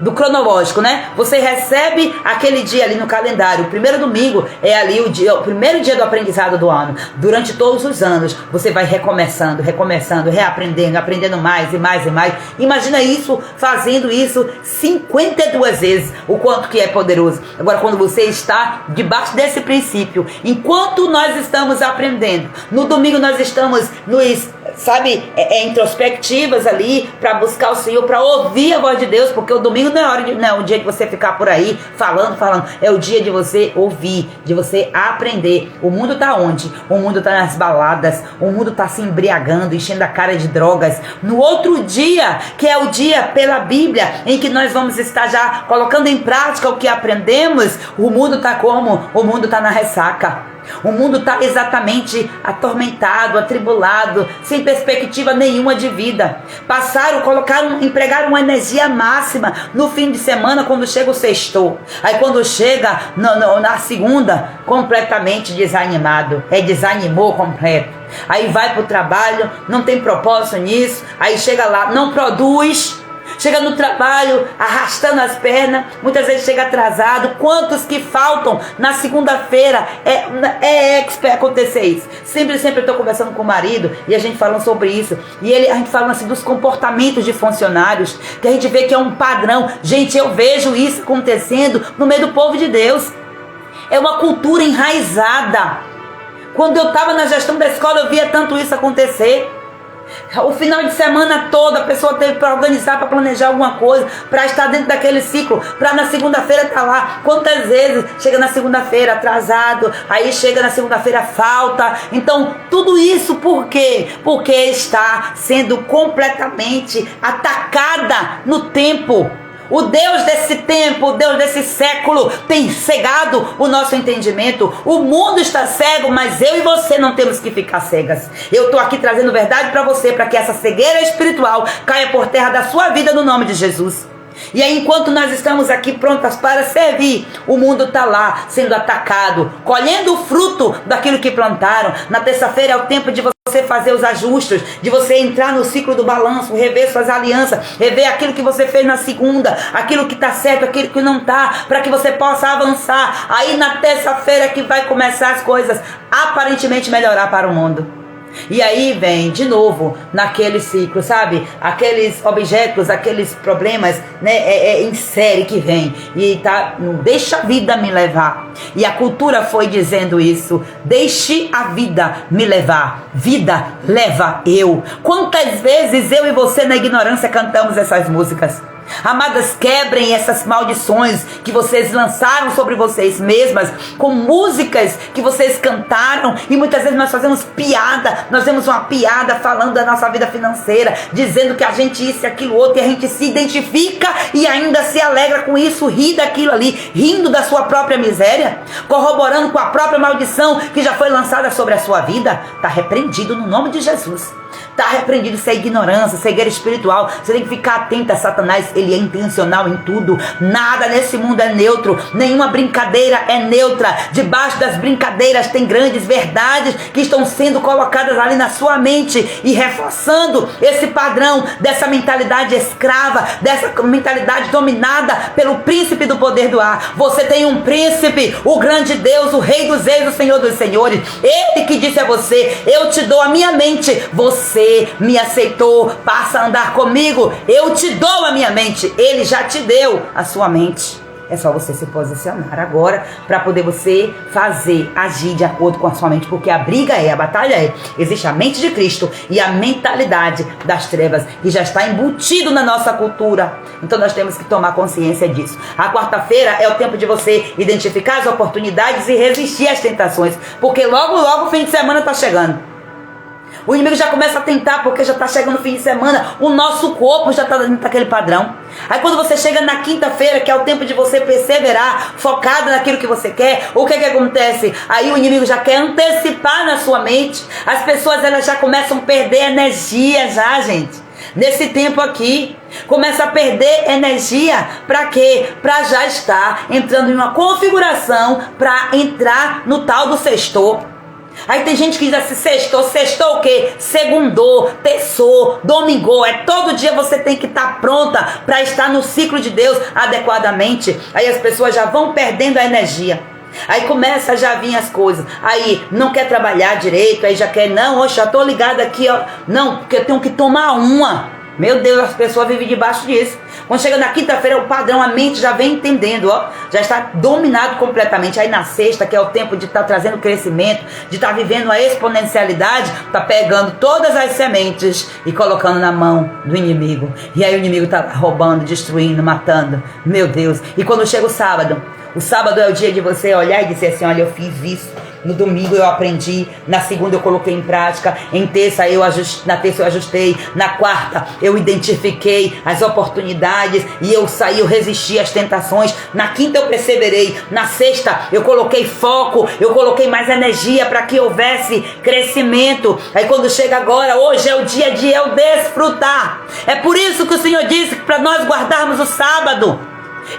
Speaker 2: do cronológico, né? Você recebe aquele dia ali no calendário. O primeiro domingo é ali o primeiro dia do aprendizado do ano. Durante todos os anos você vai recomeçando, reaprendendo, aprendendo mais e mais e mais. Imagina isso, fazendo isso 52 vezes, o quanto que é poderoso. Agora, quando você está debaixo desse princípio, enquanto nós estamos aprendendo, no domingo nós estamos introspectivas ali, para buscar o Senhor, para ouvir a voz de Deus, porque o domingo não é o dia de você ficar por aí falando, é o dia de você ouvir, de você aprender. O mundo está onde? O mundo está nas baladas, o mundo está se embriagando, enchendo a cara de drogas. No outro dia, que é o dia pela Bíblia, em que nós vamos estar já colocando em prática o que aprendemos, o mundo está como? O mundo está na ressaca. O mundo está exatamente atormentado, atribulado, sem perspectiva nenhuma de vida. Empregaram uma energia máxima no fim de semana, quando chega o sexto. Aí quando chega na segunda, completamente desanimado. Desanimou completo. Aí vai para o trabalho, não tem propósito nisso. Aí chega lá, não produz. Chega no trabalho arrastando as pernas, muitas vezes chega atrasado. Quantos que faltam na segunda-feira? É expert acontecer isso. Sempre eu estou conversando com o marido e a gente falando sobre isso. E a gente falando assim dos comportamentos de funcionários, que a gente vê que é um padrão. Gente, eu vejo isso acontecendo no meio do povo de Deus. É uma cultura enraizada. Quando eu estava na gestão da escola, eu via tanto isso acontecer. O final de semana todo a pessoa teve para organizar, para planejar alguma coisa, para estar dentro daquele ciclo, para na segunda-feira estar lá. Quantas vezes chega na segunda-feira atrasado, aí chega na segunda-feira falta. Então tudo isso por quê? Porque está sendo completamente atacada no tempo. O Deus desse tempo, o Deus desse século tem cegado o nosso entendimento. O mundo está cego, mas eu e você não temos que ficar cegas. Eu estou aqui trazendo verdade para você, para que essa cegueira espiritual caia por terra da sua vida no nome de Jesus. E aí, enquanto nós estamos aqui prontas para servir, o mundo está lá sendo atacado, colhendo o fruto daquilo que plantaram. Na terça-feira é o tempo de você fazer os ajustes, de você entrar no ciclo do balanço, rever suas alianças, rever aquilo que você fez na segunda, aquilo que está certo, aquilo que não está, para que você possa avançar. Aí na terça-feira que vai começar as coisas aparentemente melhorar para o mundo. E aí vem de novo naquele ciclo, sabe? Aqueles objetos, aqueles problemas, né? Em série que vem. E tá, não deixa a vida me levar. E a cultura foi dizendo isso. Deixe a vida me levar. Vida leva eu. Quantas vezes eu e você na ignorância cantamos essas músicas? Amadas, quebrem essas maldições que vocês lançaram sobre vocês mesmas, com músicas que vocês cantaram, e muitas vezes nós fazemos piada, nós temos uma piada falando da nossa vida financeira, dizendo que a gente isso e aquilo outro, e a gente se identifica e ainda se alegra com isso, ri daquilo ali, rindo da sua própria miséria, corroborando com a própria maldição que já foi lançada sobre a sua vida. Está repreendido no nome de Jesus. Está repreendido. Isso é ignorância, cegueira espiritual. Você tem que ficar atento a Satanás. Ele é intencional em tudo. Nada nesse mundo é neutro. Nenhuma brincadeira é neutra. Debaixo das brincadeiras tem grandes verdades que estão sendo colocadas ali na sua mente e reforçando esse padrão dessa mentalidade escrava, dessa mentalidade dominada pelo príncipe do poder do ar. Você tem um príncipe, o grande Deus, o rei dos reis, o Senhor dos senhores. Ele que disse a você: eu te dou a minha mente. Você me aceitou, passa a andar comigo, eu te dou a minha mente. Ele já te deu a sua mente. É só você se posicionar agora para poder você fazer, agir de acordo com a sua mente, porque a briga a batalha existe a mente de Cristo e a mentalidade das trevas, que já está embutido na nossa cultura. Então nós temos que tomar consciência disso. A quarta-feira é o tempo de você identificar as oportunidades e resistir às tentações, porque logo o fim de semana está chegando. O inimigo já começa a tentar, porque já está chegando o fim de semana, o nosso corpo já está dentro daquele padrão. Aí quando você chega na quinta-feira, que é o tempo de você perseverar, focado naquilo que você quer, o que acontece? Aí o inimigo já quer antecipar na sua mente. As pessoas, elas já começam a perder energia já, gente. Nesse tempo aqui, começa a perder energia. Para quê? Para já estar entrando em uma configuração para entrar no tal do sextou. Aí tem gente que diz assim: sextou o quê? Segundou, terçou, domingou. É todo dia você tem que estar pronta para estar no ciclo de Deus adequadamente. Aí as pessoas já vão perdendo a energia. Aí começa a já vir as coisas. Aí não quer trabalhar direito, aí já quer, não, hoje já tô ligado aqui, ó. Não, porque eu tenho que tomar uma. Meu Deus, as pessoas vivem debaixo disso. Quando chega na quinta-feira, o padrão, a mente já vem entendendo, ó, já está dominado completamente. Aí na sexta, que é o tempo de estar trazendo crescimento, de estar vivendo a exponencialidade, está pegando todas as sementes e colocando na mão do inimigo. E aí o inimigo está roubando, destruindo, matando. Meu Deus. E quando chega o sábado é o dia de você olhar e dizer assim: olha, eu fiz isso. No domingo eu aprendi, na segunda eu coloquei em prática, na terça eu ajustei, na quarta eu identifiquei as oportunidades e eu saí, eu resisti às tentações, na quinta eu perseverei, na sexta eu coloquei foco, eu coloquei mais energia para que houvesse crescimento. Aí quando chega agora, hoje é o dia de eu desfrutar. É por isso que o Senhor disse que para nós guardarmos o sábado.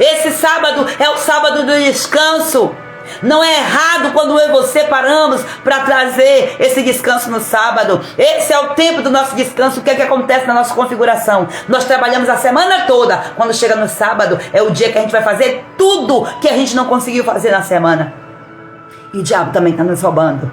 Speaker 2: Esse sábado é o sábado do descanso. Não é errado quando eu e você paramos para trazer esse descanso no sábado. Esse é o tempo do nosso descanso. O que é que acontece na nossa configuração? Nós trabalhamos a semana toda. Quando chega no sábado, é o dia que a gente vai fazer tudo que a gente não conseguiu fazer na semana. E o diabo também está nos roubando.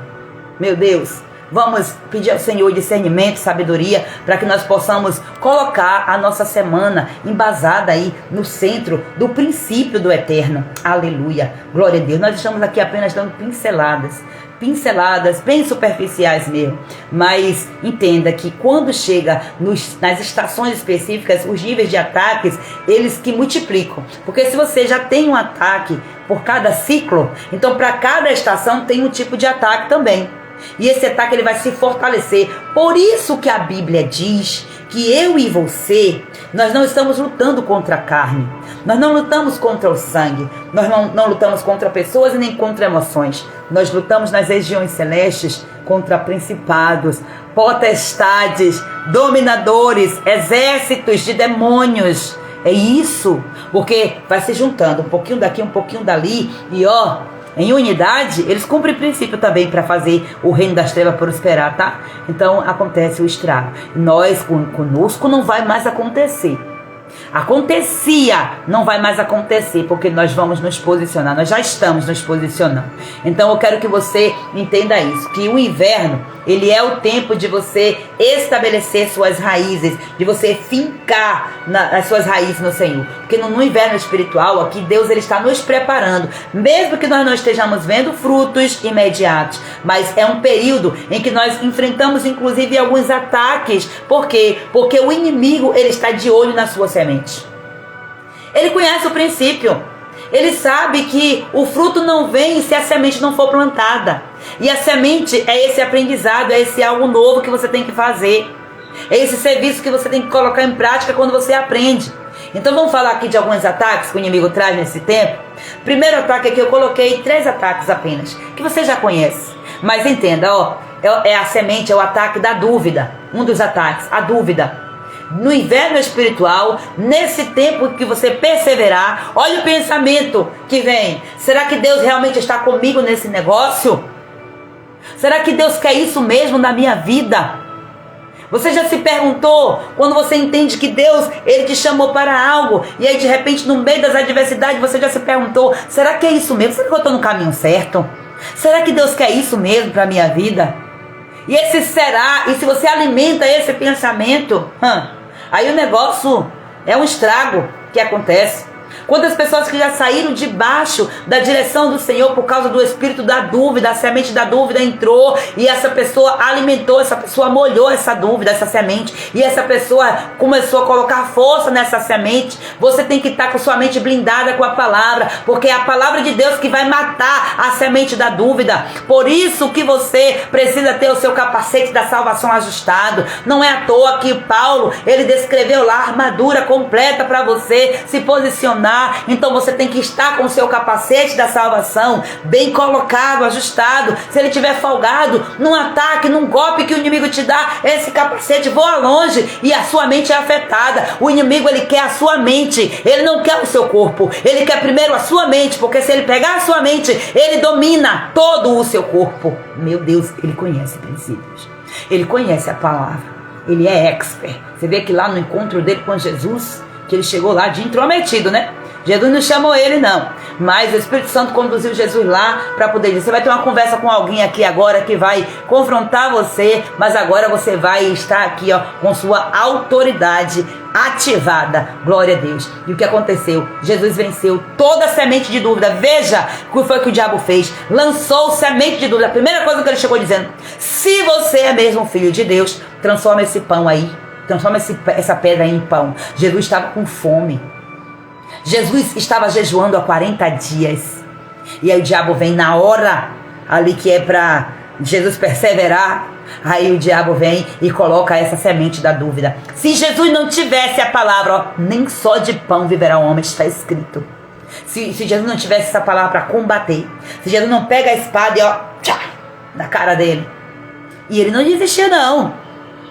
Speaker 2: Meu Deus. Vamos pedir ao Senhor discernimento, sabedoria, para que nós possamos colocar a nossa semana embasada aí no centro do princípio do eterno. Aleluia, glória a Deus. Nós estamos aqui apenas dando pinceladas bem superficiais mesmo, mas entenda que quando chega nas estações específicas, os níveis de ataques, eles que multiplicam, porque se você já tem um ataque por cada ciclo, então para cada estação tem um tipo de ataque também. E esse ataque ele vai se fortalecer. Por isso que a Bíblia diz que eu e você, nós não estamos lutando contra a carne. Nós não lutamos contra o sangue. Nós não lutamos contra pessoas e nem contra emoções. Nós lutamos nas regiões celestes contra principados, potestades, dominadores, exércitos de demônios. É isso. Porque vai se juntando um pouquinho daqui, um pouquinho dali. E ó, em unidade, eles cumprem princípio também para fazer o reino das trevas prosperar, tá? Então acontece o estrago. Nós, conosco, não vai mais acontecer. Acontecia, não vai mais acontecer, porque nós vamos nos posicionar, nós já estamos nos posicionando. Então eu quero que você entenda isso, que o inverno, ele é o tempo de você estabelecer suas raízes, de você fincar as suas raízes no Senhor. Porque no inverno espiritual, aqui Deus ele está nos preparando, mesmo que nós não estejamos vendo frutos imediatos, mas é um período em que nós enfrentamos inclusive alguns ataques. Por quê? Porque o inimigo ele está de olho na sua semente. Ele conhece o princípio. Ele sabe que o fruto não vem se a semente não for plantada. E a semente é esse aprendizado, é esse algo novo que você tem que fazer. É esse serviço que você tem que colocar em prática quando você aprende. Então vamos falar aqui de alguns ataques que o inimigo traz nesse tempo. Primeiro ataque aqui eu coloquei 3 ataques apenas, que você já conhece. Mas entenda, ó, é a semente, é o ataque da dúvida. Um dos ataques, a dúvida. No inverno espiritual, nesse tempo que você perseverar, olha o pensamento que vem. Será que Deus realmente está comigo nesse negócio? Será que Deus quer isso mesmo na minha vida? Você já se perguntou, quando você entende que Deus, Ele te chamou para algo, e aí de repente no meio das adversidades você já se perguntou, será que é isso mesmo? Será que eu estou no caminho certo? Será que Deus quer isso mesmo para a minha vida? E esse será, e se você alimenta esse pensamento, aí o negócio é um estrago que acontece. Quantas pessoas que já saíram debaixo da direção do Senhor por causa do espírito da dúvida, a semente da dúvida entrou e essa pessoa alimentou, essa pessoa molhou essa dúvida, essa semente, e essa pessoa começou a colocar força nessa semente. Você tem que estar com sua mente blindada com a palavra, porque é a palavra de Deus que vai matar a semente da dúvida. Por isso que você precisa ter o seu capacete da salvação ajustado. Não é à toa que Paulo, ele descreveu lá a armadura completa para você se posicionar. Então você tem que estar com o seu capacete da salvação bem colocado, ajustado. Se ele estiver folgado num ataque, num golpe que o inimigo te dá, esse capacete voa longe e a sua mente é afetada. O inimigo, ele quer a sua mente, ele não quer o seu corpo, ele quer primeiro a sua mente, porque se ele pegar a sua mente, ele domina todo o seu corpo. Meu Deus, ele conhece princípios, ele conhece a palavra, ele é expert. Você vê que lá no encontro dele com Jesus, que ele chegou lá de intrometido, né? Jesus não chamou ele não, mas o Espírito Santo conduziu Jesus lá para poder dizer, você vai ter uma conversa com alguém aqui agora que vai confrontar você, mas agora você vai estar aqui, ó, com sua autoridade ativada. Glória a Deus. E o que aconteceu? Jesus venceu toda a semente de dúvida. Veja o que foi que o diabo fez. Lançou semente de dúvida. A primeira coisa que ele chegou dizendo, se você é mesmo filho de Deus, transforma esse pão aí, transforma essa pedra aí em pão. Jesus estava com fome. Jesus estava jejuando há 40 dias. E aí o diabo vem na hora ali que é para Jesus perseverar. Aí o diabo vem e coloca essa semente da dúvida. Se Jesus não tivesse a palavra, ó, nem só de pão viverá o homem, está escrito. Se Jesus não tivesse essa palavra para combater, se Jesus não pega a espada e ó, tchá, na cara dele. E ele não desistiu não.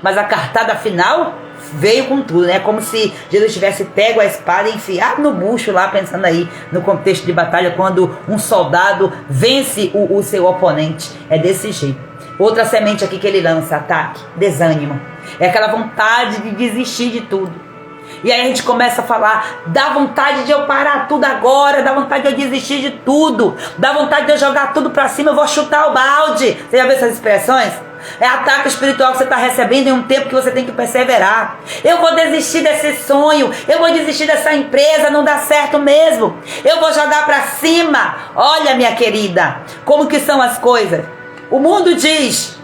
Speaker 2: Mas a cartada final veio com tudo, né? Como se Jesus tivesse pego a espada e enfiado no bucho lá, pensando aí no contexto de batalha, quando um soldado vence o seu oponente. É desse jeito. Outra semente aqui que ele lança, ataque, desânimo. É aquela vontade de desistir de tudo. E aí a gente começa a falar, dá vontade de eu parar tudo agora, dá vontade de eu desistir de tudo, dá vontade de eu jogar tudo pra cima, eu vou chutar o balde. Você já viu essas expressões? É ataque espiritual que você está recebendo em um tempo que você tem que perseverar. Eu vou desistir desse sonho, eu vou desistir dessa empresa, não dá certo mesmo. Eu vou jogar para cima. Olha, minha querida, como que são as coisas. O mundo diz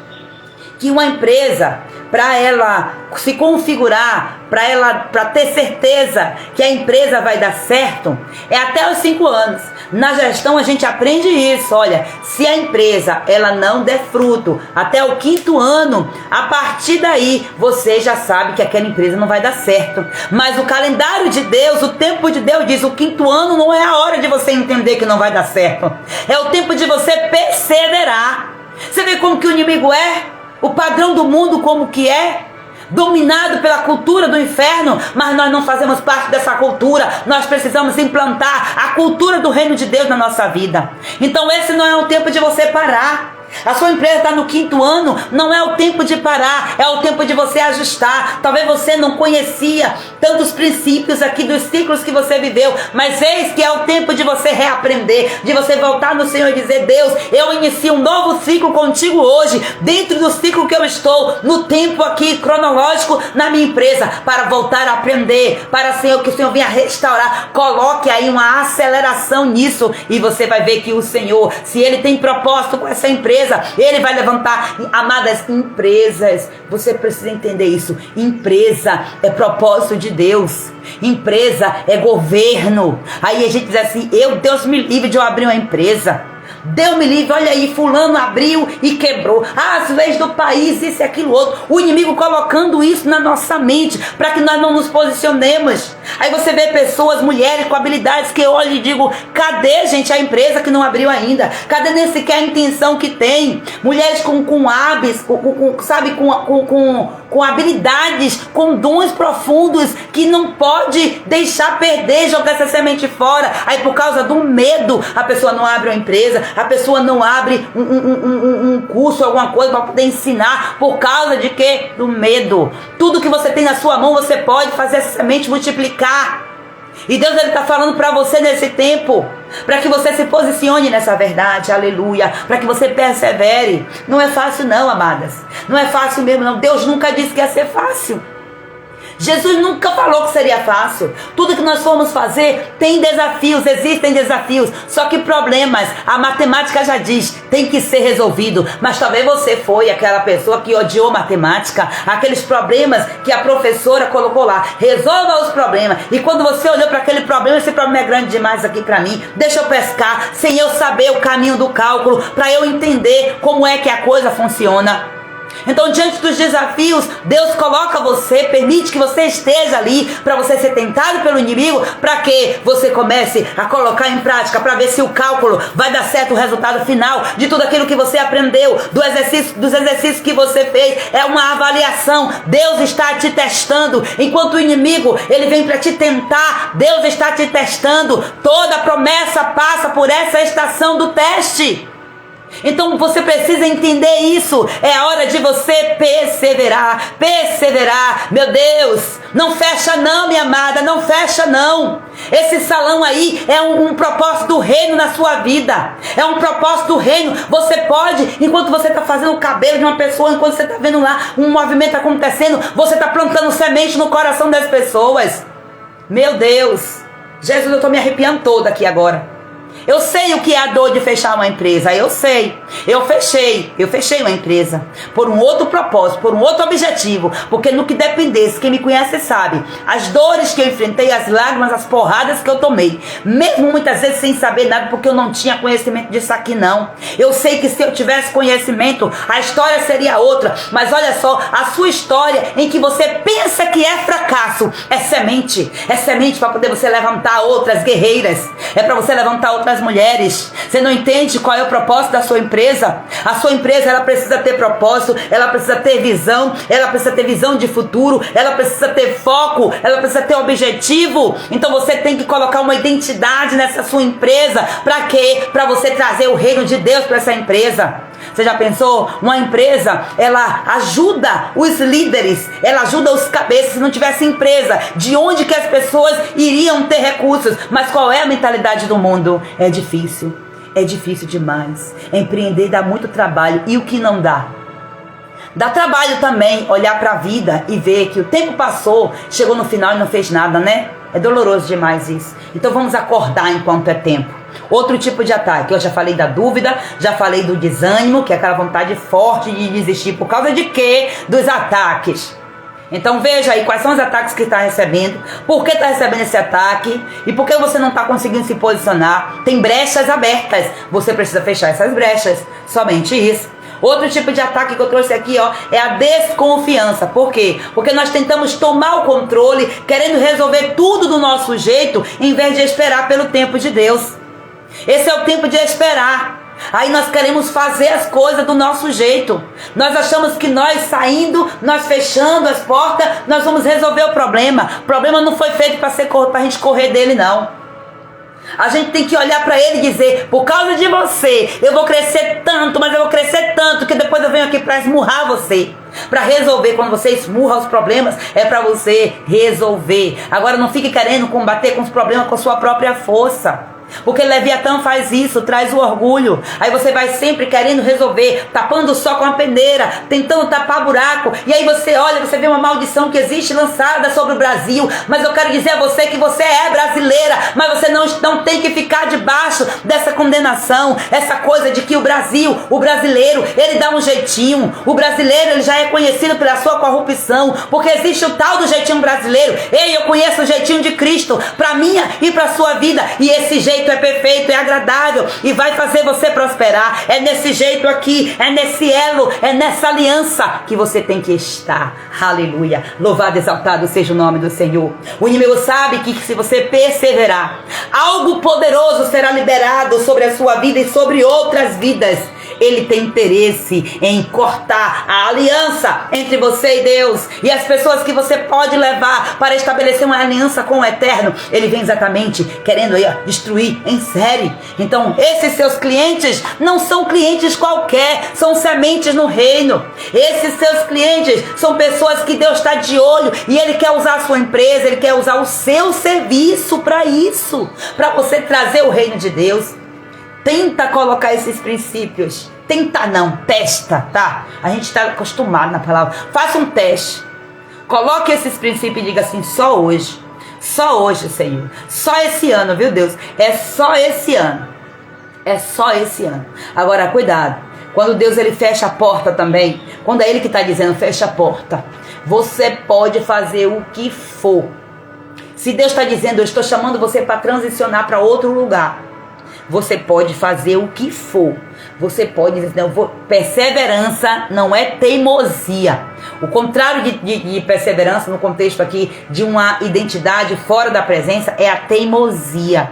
Speaker 2: que uma empresa, para ela se configurar, para ter certeza que a empresa vai dar certo, é até os 5 anos. Na gestão a gente aprende isso. Olha, se a empresa ela não der fruto até o 5º ano, a partir daí você já sabe que aquela empresa não vai dar certo. Mas o calendário de Deus, o tempo de Deus diz, o 5º ano não é a hora de você entender que não vai dar certo. É o tempo de você perseverar. Você vê como que o inimigo é? O padrão do mundo como que é? Dominado pela cultura do inferno, mas nós não fazemos parte dessa cultura. Nós precisamos implantar a cultura do reino de Deus na nossa vida. Então esse não é o tempo de você parar. A sua empresa está no 5º ano, não é o tempo de parar, é o tempo de você ajustar. Talvez você não conhecia tantos princípios aqui dos ciclos que você viveu, mas eis que é o tempo de você reaprender, de você voltar no Senhor e dizer, Deus, eu inicio um novo ciclo contigo hoje, dentro do ciclo que eu estou, no tempo aqui cronológico na minha empresa, para voltar a aprender, para Senhor, que o Senhor venha restaurar. Coloque aí uma aceleração nisso e você vai ver que o Senhor, se Ele tem propósito com essa empresa, empresa, Ele vai levantar. Amadas, empresas, você precisa entender isso. Empresa é propósito de Deus. Empresa é governo. Aí a gente diz assim, Deus me livre de eu abrir uma empresa. Deus me livre, olha aí, fulano abriu e quebrou. As leis do país, isso e aquilo outro. O inimigo colocando isso na nossa mente, para que nós não nos posicionemos. Aí você vê pessoas, mulheres com habilidades, que eu olho e digo, cadê, gente, a empresa que não abriu ainda? Cadê nem sequer a intenção que tem? Mulheres com hábitos, com habilidades, com dons profundos, que não pode deixar perder, jogar essa semente fora. Aí por causa do medo, a pessoa não abre uma empresa, a pessoa não abre um curso, alguma coisa para poder ensinar, por causa de quê? Do medo. Tudo que você tem na sua mão, você pode fazer essa semente multiplicar. E Deus está falando para você nesse tempo, para que você se posicione nessa verdade, aleluia, para que você persevere. Não é fácil não, amadas, não é fácil mesmo não. Deus nunca disse que ia ser fácil. Jesus nunca falou que seria fácil. Tudo que nós formos fazer tem desafios, existem desafios. Só que problemas, a matemática já diz, tem que ser resolvido. Mas talvez você foi aquela pessoa que odiou matemática, aqueles problemas que a professora colocou lá. Resolva os problemas. E quando você olhou para aquele problema, esse problema é grande demais aqui para mim. Deixa eu pescar, sem eu saber o caminho do cálculo, para eu entender como é que a coisa funciona. Então, diante dos desafios, Deus coloca você, permite que você esteja ali, para você ser tentado pelo inimigo, para que você comece a colocar em prática, para ver se o cálculo vai dar certo, o resultado final de tudo aquilo que você aprendeu, dos exercícios que você fez. É uma avaliação. Deus está te testando. Enquanto o inimigo, ele vem para te tentar, Deus está te testando. Toda promessa passa por essa estação do teste. Então você precisa entender isso. É a hora de você perseverar. Perseverar. Meu Deus, não fecha não, minha amada, não fecha não. Esse salão aí é um propósito do reino na sua vida. É um propósito do reino. Você pode, enquanto você está fazendo o cabelo de uma pessoa, enquanto você está vendo lá um movimento acontecendo, você está plantando semente no coração das pessoas. Meu Deus, Jesus, eu estou me arrepiando toda aqui agora. Eu sei o que é a dor de fechar uma empresa, eu sei. Eu fechei uma empresa por um outro propósito, por um outro objetivo, porque no que dependesse, quem me conhece sabe, as dores que eu enfrentei, as lágrimas, as porradas que eu tomei, mesmo muitas vezes sem saber nada, porque eu não tinha conhecimento disso aqui não. Eu sei que se eu tivesse conhecimento, a história seria outra, mas olha só, a sua história em que você pensa que é fracasso, é semente para poder você levantar outras guerreiras, é para você levantar outras mulheres. Você não entende qual é o propósito da sua empresa? A sua empresa, ela precisa ter propósito, ela precisa ter visão, ela precisa ter visão de futuro, ela precisa ter foco, ela precisa ter objetivo. Então você tem que colocar uma identidade nessa sua empresa. Para quê? Para você trazer o reino de Deus para essa empresa. Você já pensou? Uma empresa, ela ajuda os líderes, ela ajuda os cabeças. Se não tivesse empresa, de onde que as pessoas iriam ter recursos? Mas qual é a mentalidade do mundo? É difícil demais. Empreender dá muito trabalho. E o que não dá? Dá trabalho também olhar para a vida e ver que o tempo passou, chegou no final e não fez nada, né? É doloroso demais isso. Então vamos acordar enquanto é tempo. Outro tipo de ataque, eu já falei da dúvida, já falei do desânimo, que é aquela vontade forte de desistir. Por causa de quê? Dos ataques. Então veja aí quais são os ataques que está recebendo, por que está recebendo esse ataque e por que você não está conseguindo se posicionar. Tem brechas abertas, você precisa fechar essas brechas, somente isso. Outro tipo de ataque que eu trouxe aqui, é a desconfiança. Por quê? Porque nós tentamos tomar o controle, querendo resolver tudo do nosso jeito, em vez de esperar pelo tempo de Deus. Esse é o tempo de esperar. Aí nós queremos fazer as coisas do nosso jeito. Nós achamos que nós saindo, nós fechando as portas, nós vamos resolver o problema. O problema não foi feito para a gente correr dele, não. A gente tem que olhar para ele e dizer, por causa de você, eu vou crescer tanto, mas eu vou crescer tanto, que depois eu venho aqui para esmurrar você. Para resolver. Quando você esmurra os problemas, é para você resolver. Agora não fique querendo combater com os problemas com a sua própria força. Porque Leviatã faz isso, traz o orgulho. Aí você vai sempre querendo resolver, tapando só com a peneira, tentando tapar buraco. E aí você olha, você vê uma maldição que existe lançada sobre o Brasil. Mas eu quero dizer a você que você é brasileira, mas você não tem que ficar debaixo dessa condenação. Essa coisa de que o brasileiro, ele dá um jeitinho. O brasileiro, ele já é conhecido pela sua corrupção. Porque existe o tal do jeitinho brasileiro. Ei, eu conheço o jeitinho de Cristo para minha e para sua vida. E esse jeito é perfeito, é agradável e vai fazer você prosperar. É nesse jeito aqui, é nesse elo, é nessa aliança que você tem que estar. Aleluia. Louvado, exaltado seja o nome do Senhor. O inimigo sabe que se você perseverar, algo poderoso será liberado sobre a sua vida e sobre outras vidas. Ele tem interesse em cortar a aliança entre você e Deus e as pessoas que você pode levar para estabelecer uma aliança com o Eterno. Ele vem exatamente querendo aí, destruir em série. Então esses seus clientes não são clientes qualquer, são sementes no reino. Esses seus clientes são pessoas que Deus está de olho e Ele quer usar a sua empresa, Ele quer usar o seu serviço para isso, para você trazer o reino de Deus. Tenta colocar esses princípios. Tenta não, testa, tá? A gente está acostumado na palavra. Faça um teste. Coloque esses princípios e diga assim: só hoje. Só hoje, Senhor. Só esse ano, viu, Deus? É só esse ano. É só esse ano. Agora, cuidado. Quando Deus ele fecha a porta também, quando é Ele que está dizendo fecha a porta, você pode fazer o que for. Se Deus está dizendo eu estou chamando você para transicionar para outro lugar, você pode fazer o que for. Você pode dizer, não, perseverança não é teimosia. O contrário de perseverança, no contexto aqui de uma identidade fora da presença, é a teimosia.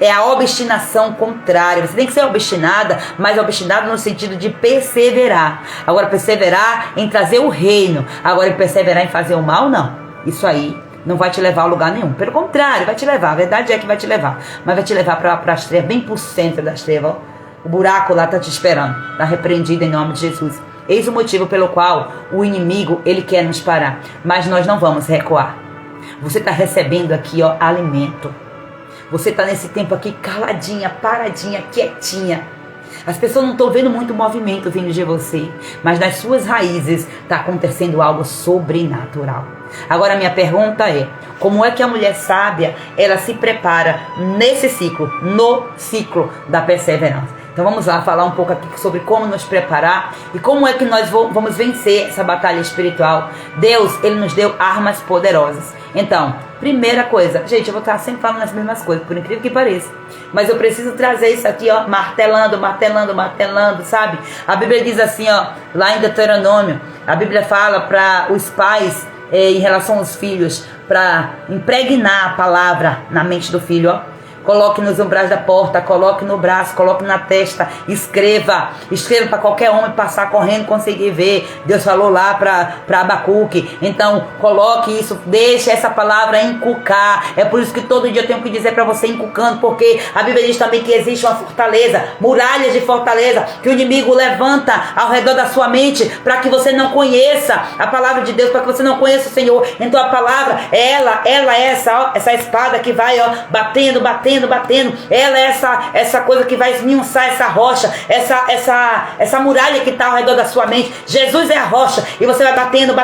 Speaker 2: É a obstinação contrária. Você tem que ser obstinada, mas obstinada no sentido de perseverar. Agora, perseverar em trazer o reino. Agora, perseverar em fazer o mal, não. Isso aí não vai te levar a lugar nenhum. Pelo contrário, vai te levar. A verdade é que vai te levar. Mas vai te levar para as trevas, bem por centro das trevas. O buraco lá está te esperando. Está repreendido em nome de Jesus. Eis o motivo pelo qual o inimigo, ele quer nos parar. Mas nós não vamos recuar. Você está recebendo aqui, ó, alimento. Você está nesse tempo aqui caladinha, paradinha, quietinha. As pessoas não estão vendo muito movimento vindo de você, mas nas suas raízes está acontecendo algo sobrenatural. Agora minha pergunta é, como é que a mulher sábia, ela se prepara nesse ciclo, no ciclo da perseverança? Então vamos lá falar um pouco aqui sobre como nos preparar e como é que nós vamos vencer essa batalha espiritual. Deus, Ele nos deu armas poderosas. Então, primeira coisa, gente, eu vou estar sempre falando as mesmas coisas, por incrível que pareça, mas eu preciso trazer isso aqui, ó, martelando, sabe? A Bíblia diz assim, ó, lá em Deuteronômio, a Bíblia fala para os pais, em relação aos filhos, para impregnar a palavra na mente do filho, ó. Coloque nos umbrais da porta, coloque no braço, coloque na testa, escreva para qualquer homem passar correndo, conseguir ver. Deus falou lá para Abacuque. Então coloque isso, deixe essa palavra inculcar. É por isso que todo dia eu tenho que dizer para você inculcando, porque a Bíblia diz também que existe uma fortaleza, muralhas de fortaleza, que o inimigo levanta ao redor da sua mente para que você não conheça a palavra de Deus, para que você não conheça o Senhor. Então a palavra, ela é essa espada que vai, ó, batendo. Ela é essa coisa que vai esmiuçar essa rocha, essa muralha que está ao redor da sua mente. Jesus é a rocha e você vai batendo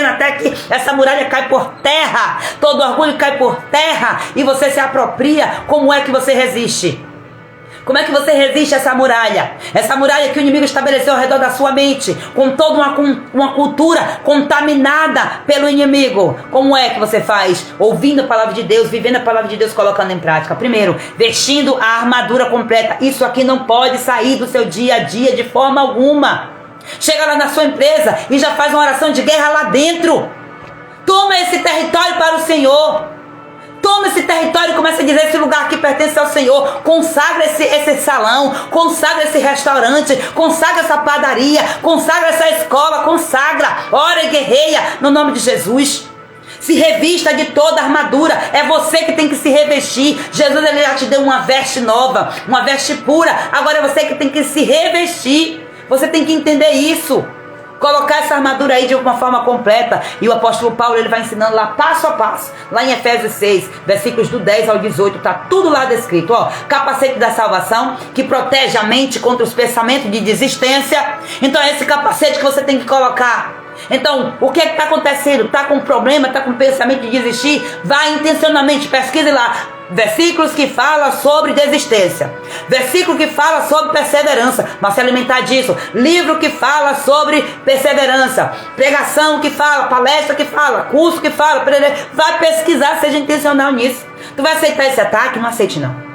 Speaker 2: até que essa muralha cai por terra. Todo orgulho cai por terra e você se apropria. Como é que você resiste? Como é que você resiste a essa muralha? Essa muralha que o inimigo estabeleceu ao redor da sua mente, com toda uma cultura contaminada pelo inimigo. Como é que você faz? Ouvindo a palavra de Deus, vivendo a palavra de Deus, colocando em prática. Primeiro, vestindo a armadura completa. Isso aqui não pode sair do seu dia a dia de forma alguma. Chega lá na sua empresa e já faz uma oração de guerra lá dentro. Toma esse território para o Senhor. Toma esse território e começa a dizer: esse lugar aqui pertence ao Senhor. Consagra esse salão, consagra esse restaurante, consagra essa padaria, consagra essa escola, consagra, ora e guerreia no nome de Jesus. Se revista de toda a armadura. É você que tem que se revestir. Jesus, ele já te deu uma veste nova, uma veste pura. Agora é você que tem que se revestir. Você tem que entender isso. Colocar essa armadura aí de uma forma completa. E o apóstolo Paulo, ele vai ensinando lá passo a passo. Lá em Efésios 6, versículos do 10 ao 18, tá tudo lá descrito. Ó, capacete da salvação, que protege a mente contra os pensamentos de desistência. Então é esse capacete que você tem que colocar. Então, o que é que está acontecendo? Está com problema, está com pensamento de desistir? Vai intencionalmente, pesquise lá. Versículos que falam sobre desistência, versículo que fala sobre perseverança, mas se alimentar disso. Livro que fala sobre perseverança, pregação que fala, palestra que fala, curso que fala. Vai pesquisar, seja intencional nisso. Tu vai aceitar esse ataque? Não aceite não.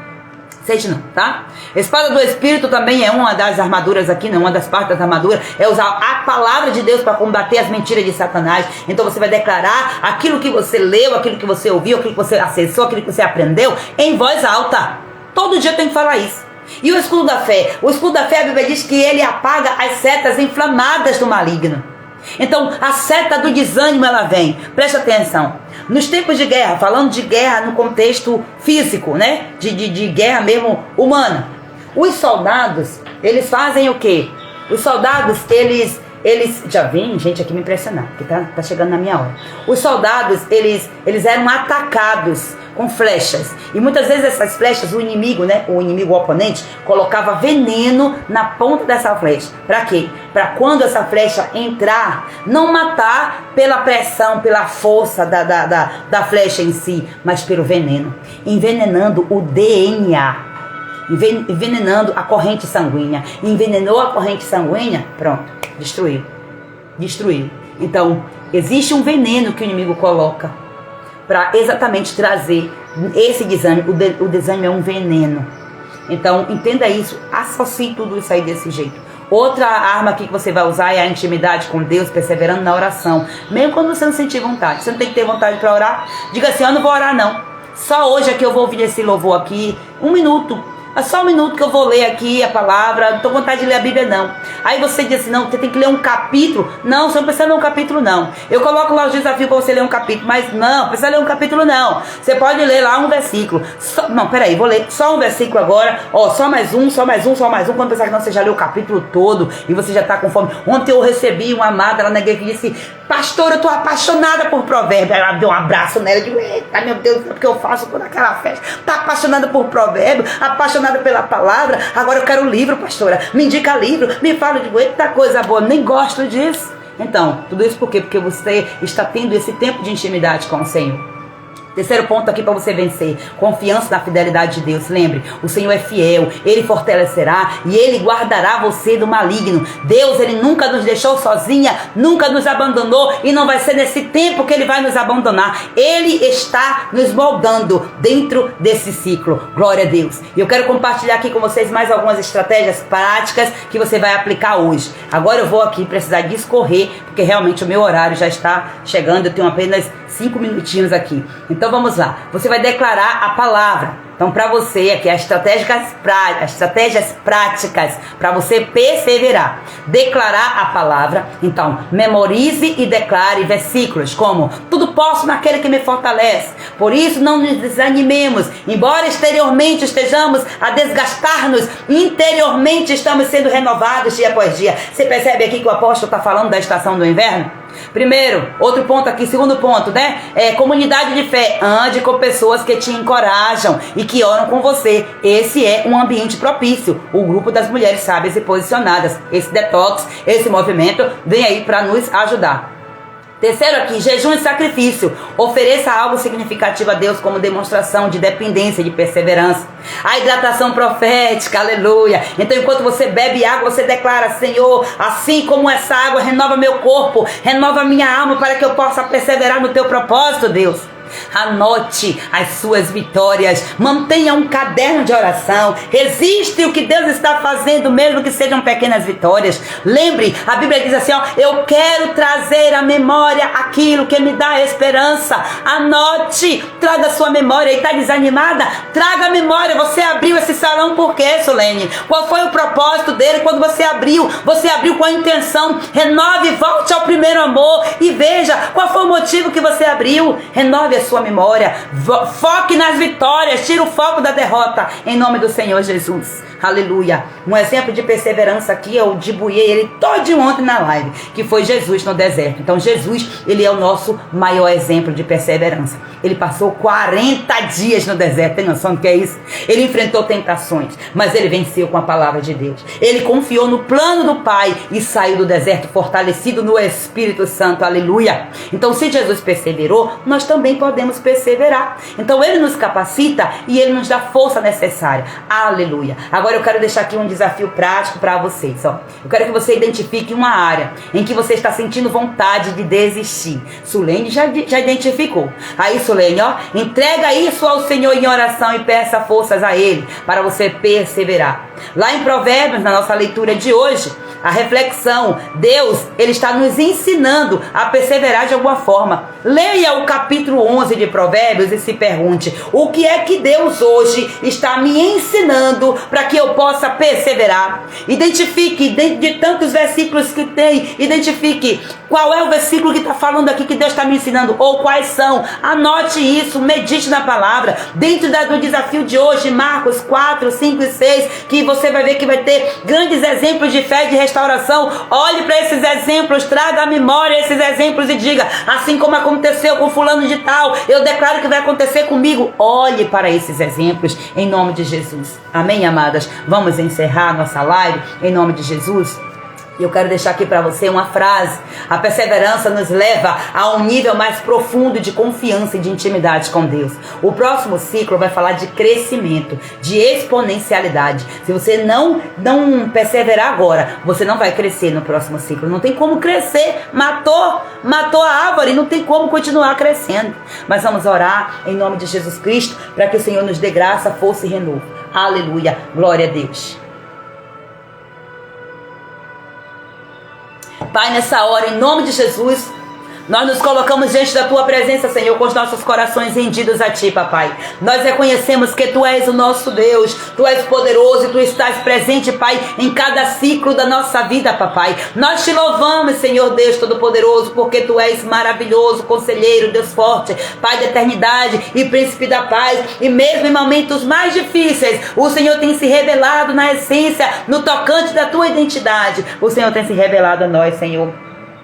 Speaker 2: Aceite não, tá? Espada do Espírito também é uma das armaduras aqui, não, uma das partes da armadura é usar a palavra de Deus para combater as mentiras de Satanás. Então você vai declarar aquilo que você leu, aquilo que você ouviu, aquilo que você acessou, aquilo que você aprendeu em voz alta. Todo dia tem que falar isso. E o escudo da fé? O escudo da fé, a Bíblia diz que ele apaga as setas inflamadas do maligno. Então a seta do desânimo, ela vem. Presta atenção. Nos tempos de guerra, falando de guerra no contexto físico, né? De guerra mesmo humana. Os soldados, eles fazem o quê? Os soldados, eles já vem gente aqui me impressionar, porque tá chegando na minha hora. Os soldados, eles eram atacados com flechas. E muitas vezes essas flechas, o inimigo, né? O inimigo, o oponente, colocava veneno na ponta dessa flecha. Para quê? Para quando essa flecha entrar, não matar pela pressão, pela força da flecha em si, mas pelo veneno. Envenenando o DNA. Envenenando a corrente sanguínea. Envenenou a corrente sanguínea, pronto, destruiu. Então, existe um veneno que o inimigo coloca para exatamente trazer esse desânimo. O desânimo é um veneno. Então, entenda isso, associe tudo isso aí desse jeito. Outra arma aqui que você vai usar é a intimidade com Deus, perseverando na oração. Mesmo quando você não sentir vontade, você não tem que ter vontade para orar. Diga assim, eu não vou orar não. Só hoje é que eu vou ouvir esse louvor aqui, 1 minuto. É só 1 minuto que eu vou ler aqui a palavra, não estou com vontade de ler a Bíblia não. Aí você diz assim, não, você tem que ler um capítulo. Não, você não precisa ler um capítulo não. Eu coloco lá os desafios para você ler um capítulo, mas não, precisa ler um capítulo não. Você pode ler lá um versículo. Não, peraí, vou ler só um versículo agora. Ó, só mais um. Quando pensar que não, você já leu o capítulo todo e você já está com fome. Ontem eu recebi uma amada lá na igreja que disse, pastor, eu estou apaixonada por provérbio. Ela deu um abraço nela e disse, eita, meu Deus, é porque eu faço toda aquela festa. Está apaixonada por provérbio, apaixonada pela palavra. Agora eu quero o livro, pastora. Me indica livro, me fala de eita coisa boa, nem gosto disso. Então, tudo isso por quê? Porque você está tendo esse tempo de intimidade com o Senhor. Terceiro ponto aqui para você vencer, confiança na fidelidade de Deus. Lembre, o Senhor é fiel, Ele fortalecerá e Ele guardará você do maligno. Deus, Ele nunca nos deixou sozinha, nunca nos abandonou e não vai ser nesse tempo que Ele vai nos abandonar. Ele está nos moldando dentro desse ciclo. Glória a Deus. E eu quero compartilhar aqui com vocês mais algumas estratégias práticas que você vai aplicar hoje. Agora eu vou aqui precisar discorrer, porque realmente o meu horário já está chegando, eu tenho apenas 5 minutinhos aqui. Então vamos lá. Você vai declarar a palavra. Então para você aqui as estratégias práticas para você perseverar. Declarar a palavra. Então memorize e declare versículos como: tudo posso naquele que me fortalece. Por isso não nos desanimemos. Embora exteriormente estejamos a desgastar-nos, interiormente estamos sendo renovados dia após dia. Você percebe aqui que o apóstolo está falando da estação do inverno? Primeiro, outro ponto aqui, segundo ponto, né? Comunidade de fé. Ande com pessoas que te encorajam e que oram com você. Esse é um ambiente propício. O grupo das mulheres sábias e posicionadas. Esse detox, esse movimento vem aí para nos ajudar. Terceiro aqui, jejum e sacrifício. Ofereça algo significativo a Deus como demonstração de dependência, de perseverança. A hidratação profética, aleluia. Então enquanto você bebe água, você declara: Senhor, assim como essa água renova meu corpo, renova minha alma para que eu possa perseverar no teu propósito, Deus. Anote as suas vitórias, mantenha um caderno de oração, resiste o que Deus está fazendo, mesmo que sejam pequenas vitórias. Lembre, a Bíblia diz assim, ó: eu quero trazer à memória aquilo que me dá esperança. Anote, traga a sua memória. E está desanimada? Traga a memória. Você abriu esse salão por quê, Solene? Qual foi o propósito dele quando você abriu? Você abriu com a intenção. Renove, volte ao primeiro amor e veja qual foi o motivo que você abriu. Renove a sua memória, foque nas vitórias, tira o foco da derrota, em nome do Senhor Jesus. Aleluia. Um exemplo de perseverança aqui, eu debuiei ele todo ontem na live, que foi Jesus no deserto. Então Jesus, ele é o nosso maior exemplo de perseverança. Ele passou 40 dias no deserto, tem noção do que é isso? Ele enfrentou tentações, mas ele venceu com a palavra de Deus. Ele confiou no plano do Pai e saiu do deserto fortalecido no Espírito Santo, aleluia. Então se Jesus perseverou, nós também podemos perseverar. Então ele nos capacita e ele nos dá força necessária, aleluia. Agora eu quero deixar aqui um desafio prático para vocês, ó. Eu quero que você identifique uma área em que você está sentindo vontade de desistir. Sulene já identificou. Aí Sulene, ó, entrega isso ao Senhor em oração e peça forças a Ele para você perseverar. Lá em Provérbios, na nossa leitura de hoje, a reflexão, Deus, Ele está nos ensinando a perseverar de alguma forma. Leia o capítulo 11 de Provérbios e se pergunte, o que é que Deus hoje está me ensinando para que eu possa perseverar? Identifique, de tantos versículos que tem, identifique qual é o versículo que está falando aqui que Deus está me ensinando, ou quais são. Anote isso, medite na palavra. Dentro do desafio de hoje, Marcos 4, 5 e 6, que você vai ver que vai ter grandes exemplos de fé e de restauração. Olhe para esses exemplos, traga à memória esses exemplos e diga, assim como aconteceu com fulano de tal, eu declaro que vai acontecer comigo. Olhe para esses exemplos em nome de Jesus. Amém, amadas? Vamos encerrar nossa live em nome de Jesus. E eu quero deixar aqui para você uma frase. A perseverança nos leva a um nível mais profundo de confiança e de intimidade com Deus. O próximo ciclo vai falar de crescimento, de exponencialidade. Se você não perseverar agora, você não vai crescer no próximo ciclo. Não tem como crescer. Matou a árvore, não tem como continuar crescendo. Mas vamos orar em nome de Jesus Cristo para que o Senhor nos dê graça, força e renovo. Aleluia. Glória a Deus. Pai, nessa hora, em nome de Jesus, nós nos colocamos diante da Tua presença, Senhor, com os nossos corações rendidos a Ti, Papai. Nós reconhecemos que Tu és o nosso Deus, Tu és poderoso e Tu estás presente, Pai, em cada ciclo da nossa vida, Papai. Nós Te louvamos, Senhor Deus Todo-Poderoso, porque Tu és maravilhoso, conselheiro, Deus forte, Pai da eternidade e príncipe da paz. E mesmo em momentos mais difíceis, o Senhor tem se revelado na essência, no tocante da Tua identidade. O Senhor tem se revelado a nós, Senhor.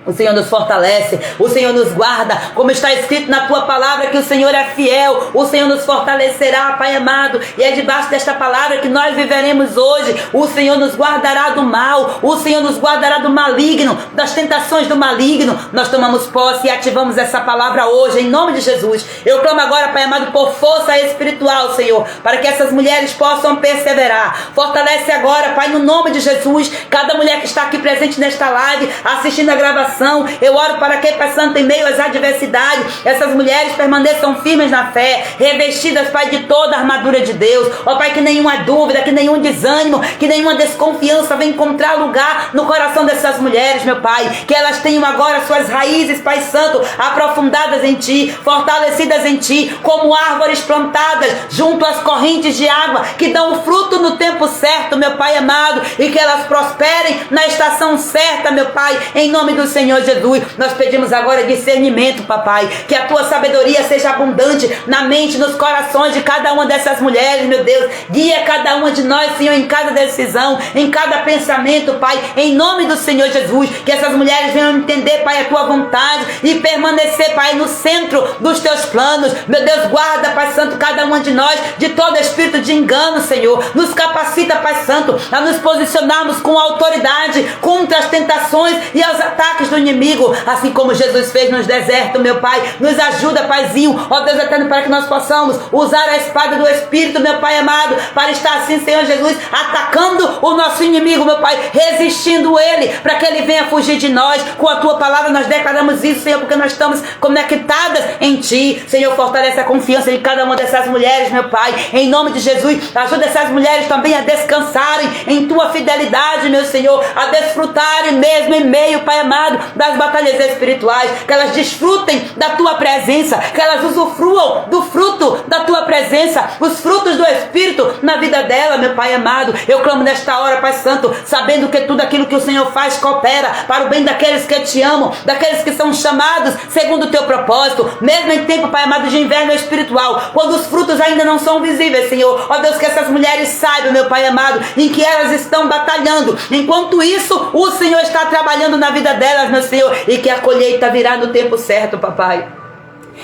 Speaker 2: O Senhor nos fortalece, o Senhor nos guarda, como está escrito na Tua palavra que o Senhor é fiel, o Senhor nos fortalecerá, Pai amado, e é debaixo desta palavra que nós viveremos hoje. O Senhor nos guardará do mal, o Senhor nos guardará do maligno, das tentações do maligno. Nós tomamos posse e ativamos essa palavra hoje, em nome de Jesus. Eu clamo agora, Pai amado, por força espiritual, Senhor, para que essas mulheres possam perseverar. Fortalece agora, Pai, no nome de Jesus, cada mulher que está aqui presente nesta live, assistindo a gravação. Eu oro para que, Pai Santo, em meio às adversidades, essas mulheres permaneçam firmes na fé, revestidas, Pai, de toda a armadura de Deus. Ó Pai, que nenhuma dúvida, que nenhum desânimo, que nenhuma desconfiança venha encontrar lugar no coração dessas mulheres, meu Pai. Que elas tenham agora suas raízes, Pai Santo, aprofundadas em Ti, fortalecidas em Ti, como árvores plantadas junto às correntes de água, que dão fruto no tempo certo, meu Pai amado, e que elas prosperem na estação certa, meu Pai, em nome do Senhor Jesus. Nós pedimos agora discernimento, Papai, que a Tua sabedoria seja abundante na mente, nos corações de cada uma dessas mulheres, meu Deus. Guia cada uma de nós, Senhor, em cada decisão, em cada pensamento, Pai, em nome do Senhor Jesus. Que essas mulheres venham entender, Pai, a Tua vontade e permanecer, Pai, no centro dos Teus planos. Meu Deus, guarda, Pai Santo, cada uma de nós de todo espírito de engano, Senhor. Nos capacita, Pai Santo, a nos posicionarmos com autoridade contra as tentações e aos ataques do inimigo, assim como Jesus fez no deserto, meu Pai. Nos ajuda, Paizinho, ó Deus eterno, para que nós possamos usar a espada do Espírito, meu Pai amado, para estar assim, Senhor Jesus, atacando o nosso inimigo, meu Pai, resistindo ele, para que ele venha fugir de nós. Com a Tua palavra nós declaramos isso, Senhor, porque nós estamos conectadas em Ti. Senhor, fortalece a confiança de cada uma dessas mulheres, meu Pai, em nome de Jesus. Ajuda essas mulheres também a descansarem em Tua fidelidade, meu Senhor, a desfrutarem mesmo em meio, Pai amado, das batalhas espirituais, que elas desfrutem da tua presença, que elas usufruam do fruto da tua presença, os frutos do Espírito na vida dela, meu Pai amado. Eu clamo nesta hora, Pai Santo, sabendo que tudo aquilo que o Senhor faz coopera para o bem daqueles que te amam, daqueles que são chamados segundo o teu propósito, mesmo em tempo, Pai amado, de inverno espiritual, quando os frutos ainda não são visíveis, Senhor. Ó Deus, que essas mulheres saibam, meu Pai amado, em que elas estão batalhando. Enquanto isso, o Senhor está trabalhando na vida delas, meu Senhor, e que a colheita virá no tempo certo, papai.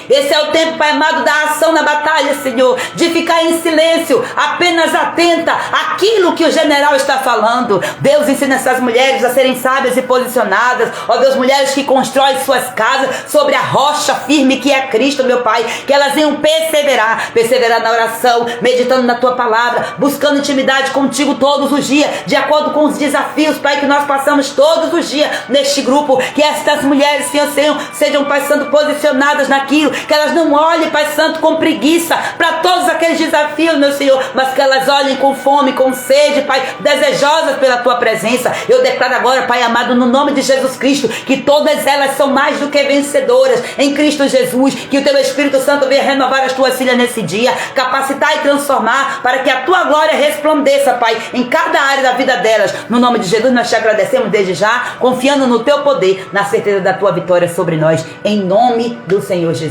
Speaker 2: Esse é o tempo, Pai amado, da ação na batalha, Senhor, de ficar em silêncio, apenas atenta àquilo que o general está falando. Deus, ensina essas mulheres a serem sábias e posicionadas. Ó Deus, mulheres que constroem suas casas sobre a rocha firme que é Cristo, meu Pai, que elas venham perseverar na oração, meditando na Tua palavra, buscando intimidade contigo todos os dias, de acordo com os desafios, Pai, que nós passamos todos os dias neste grupo. Que estas mulheres, Senhor, sejam, Pai Santo, posicionadas naquilo, que elas não olhem, Pai Santo, com preguiça para todos aqueles desafios, meu Senhor, mas que elas olhem com fome, com sede, Pai, desejosas pela Tua presença. Eu declaro agora, Pai amado, no nome de Jesus Cristo, que todas elas são mais do que vencedoras em Cristo Jesus. Que o Teu Espírito Santo venha renovar as Tuas filhas nesse dia, capacitar e transformar, para que a Tua glória resplandeça, Pai, em cada área da vida delas. No nome de Jesus nós te agradecemos desde já, confiando no Teu poder, na certeza da Tua vitória sobre nós, em nome do Senhor Jesus.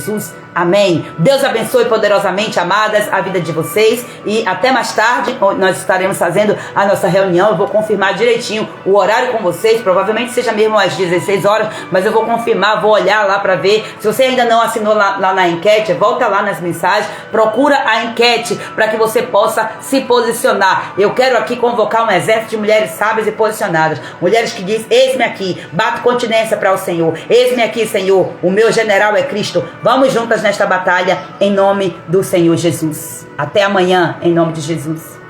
Speaker 2: Amém. Deus abençoe poderosamente, amadas, a vida de vocês. E até mais tarde, nós estaremos fazendo a nossa reunião. Eu vou confirmar direitinho o horário com vocês. Provavelmente seja mesmo às 16 horas, mas eu vou confirmar, vou olhar lá para ver. Se você ainda não assinou lá na enquete, volta lá nas mensagens, procura a enquete para que você possa se posicionar. Eu quero aqui convocar um exército de mulheres sábias e posicionadas. Mulheres que dizem: eis-me aqui, bato continência para o Senhor. Eis-me aqui, Senhor, o meu general é Cristo. Vamos juntas nesta batalha, em nome do Senhor Jesus. Até amanhã, em nome de Jesus.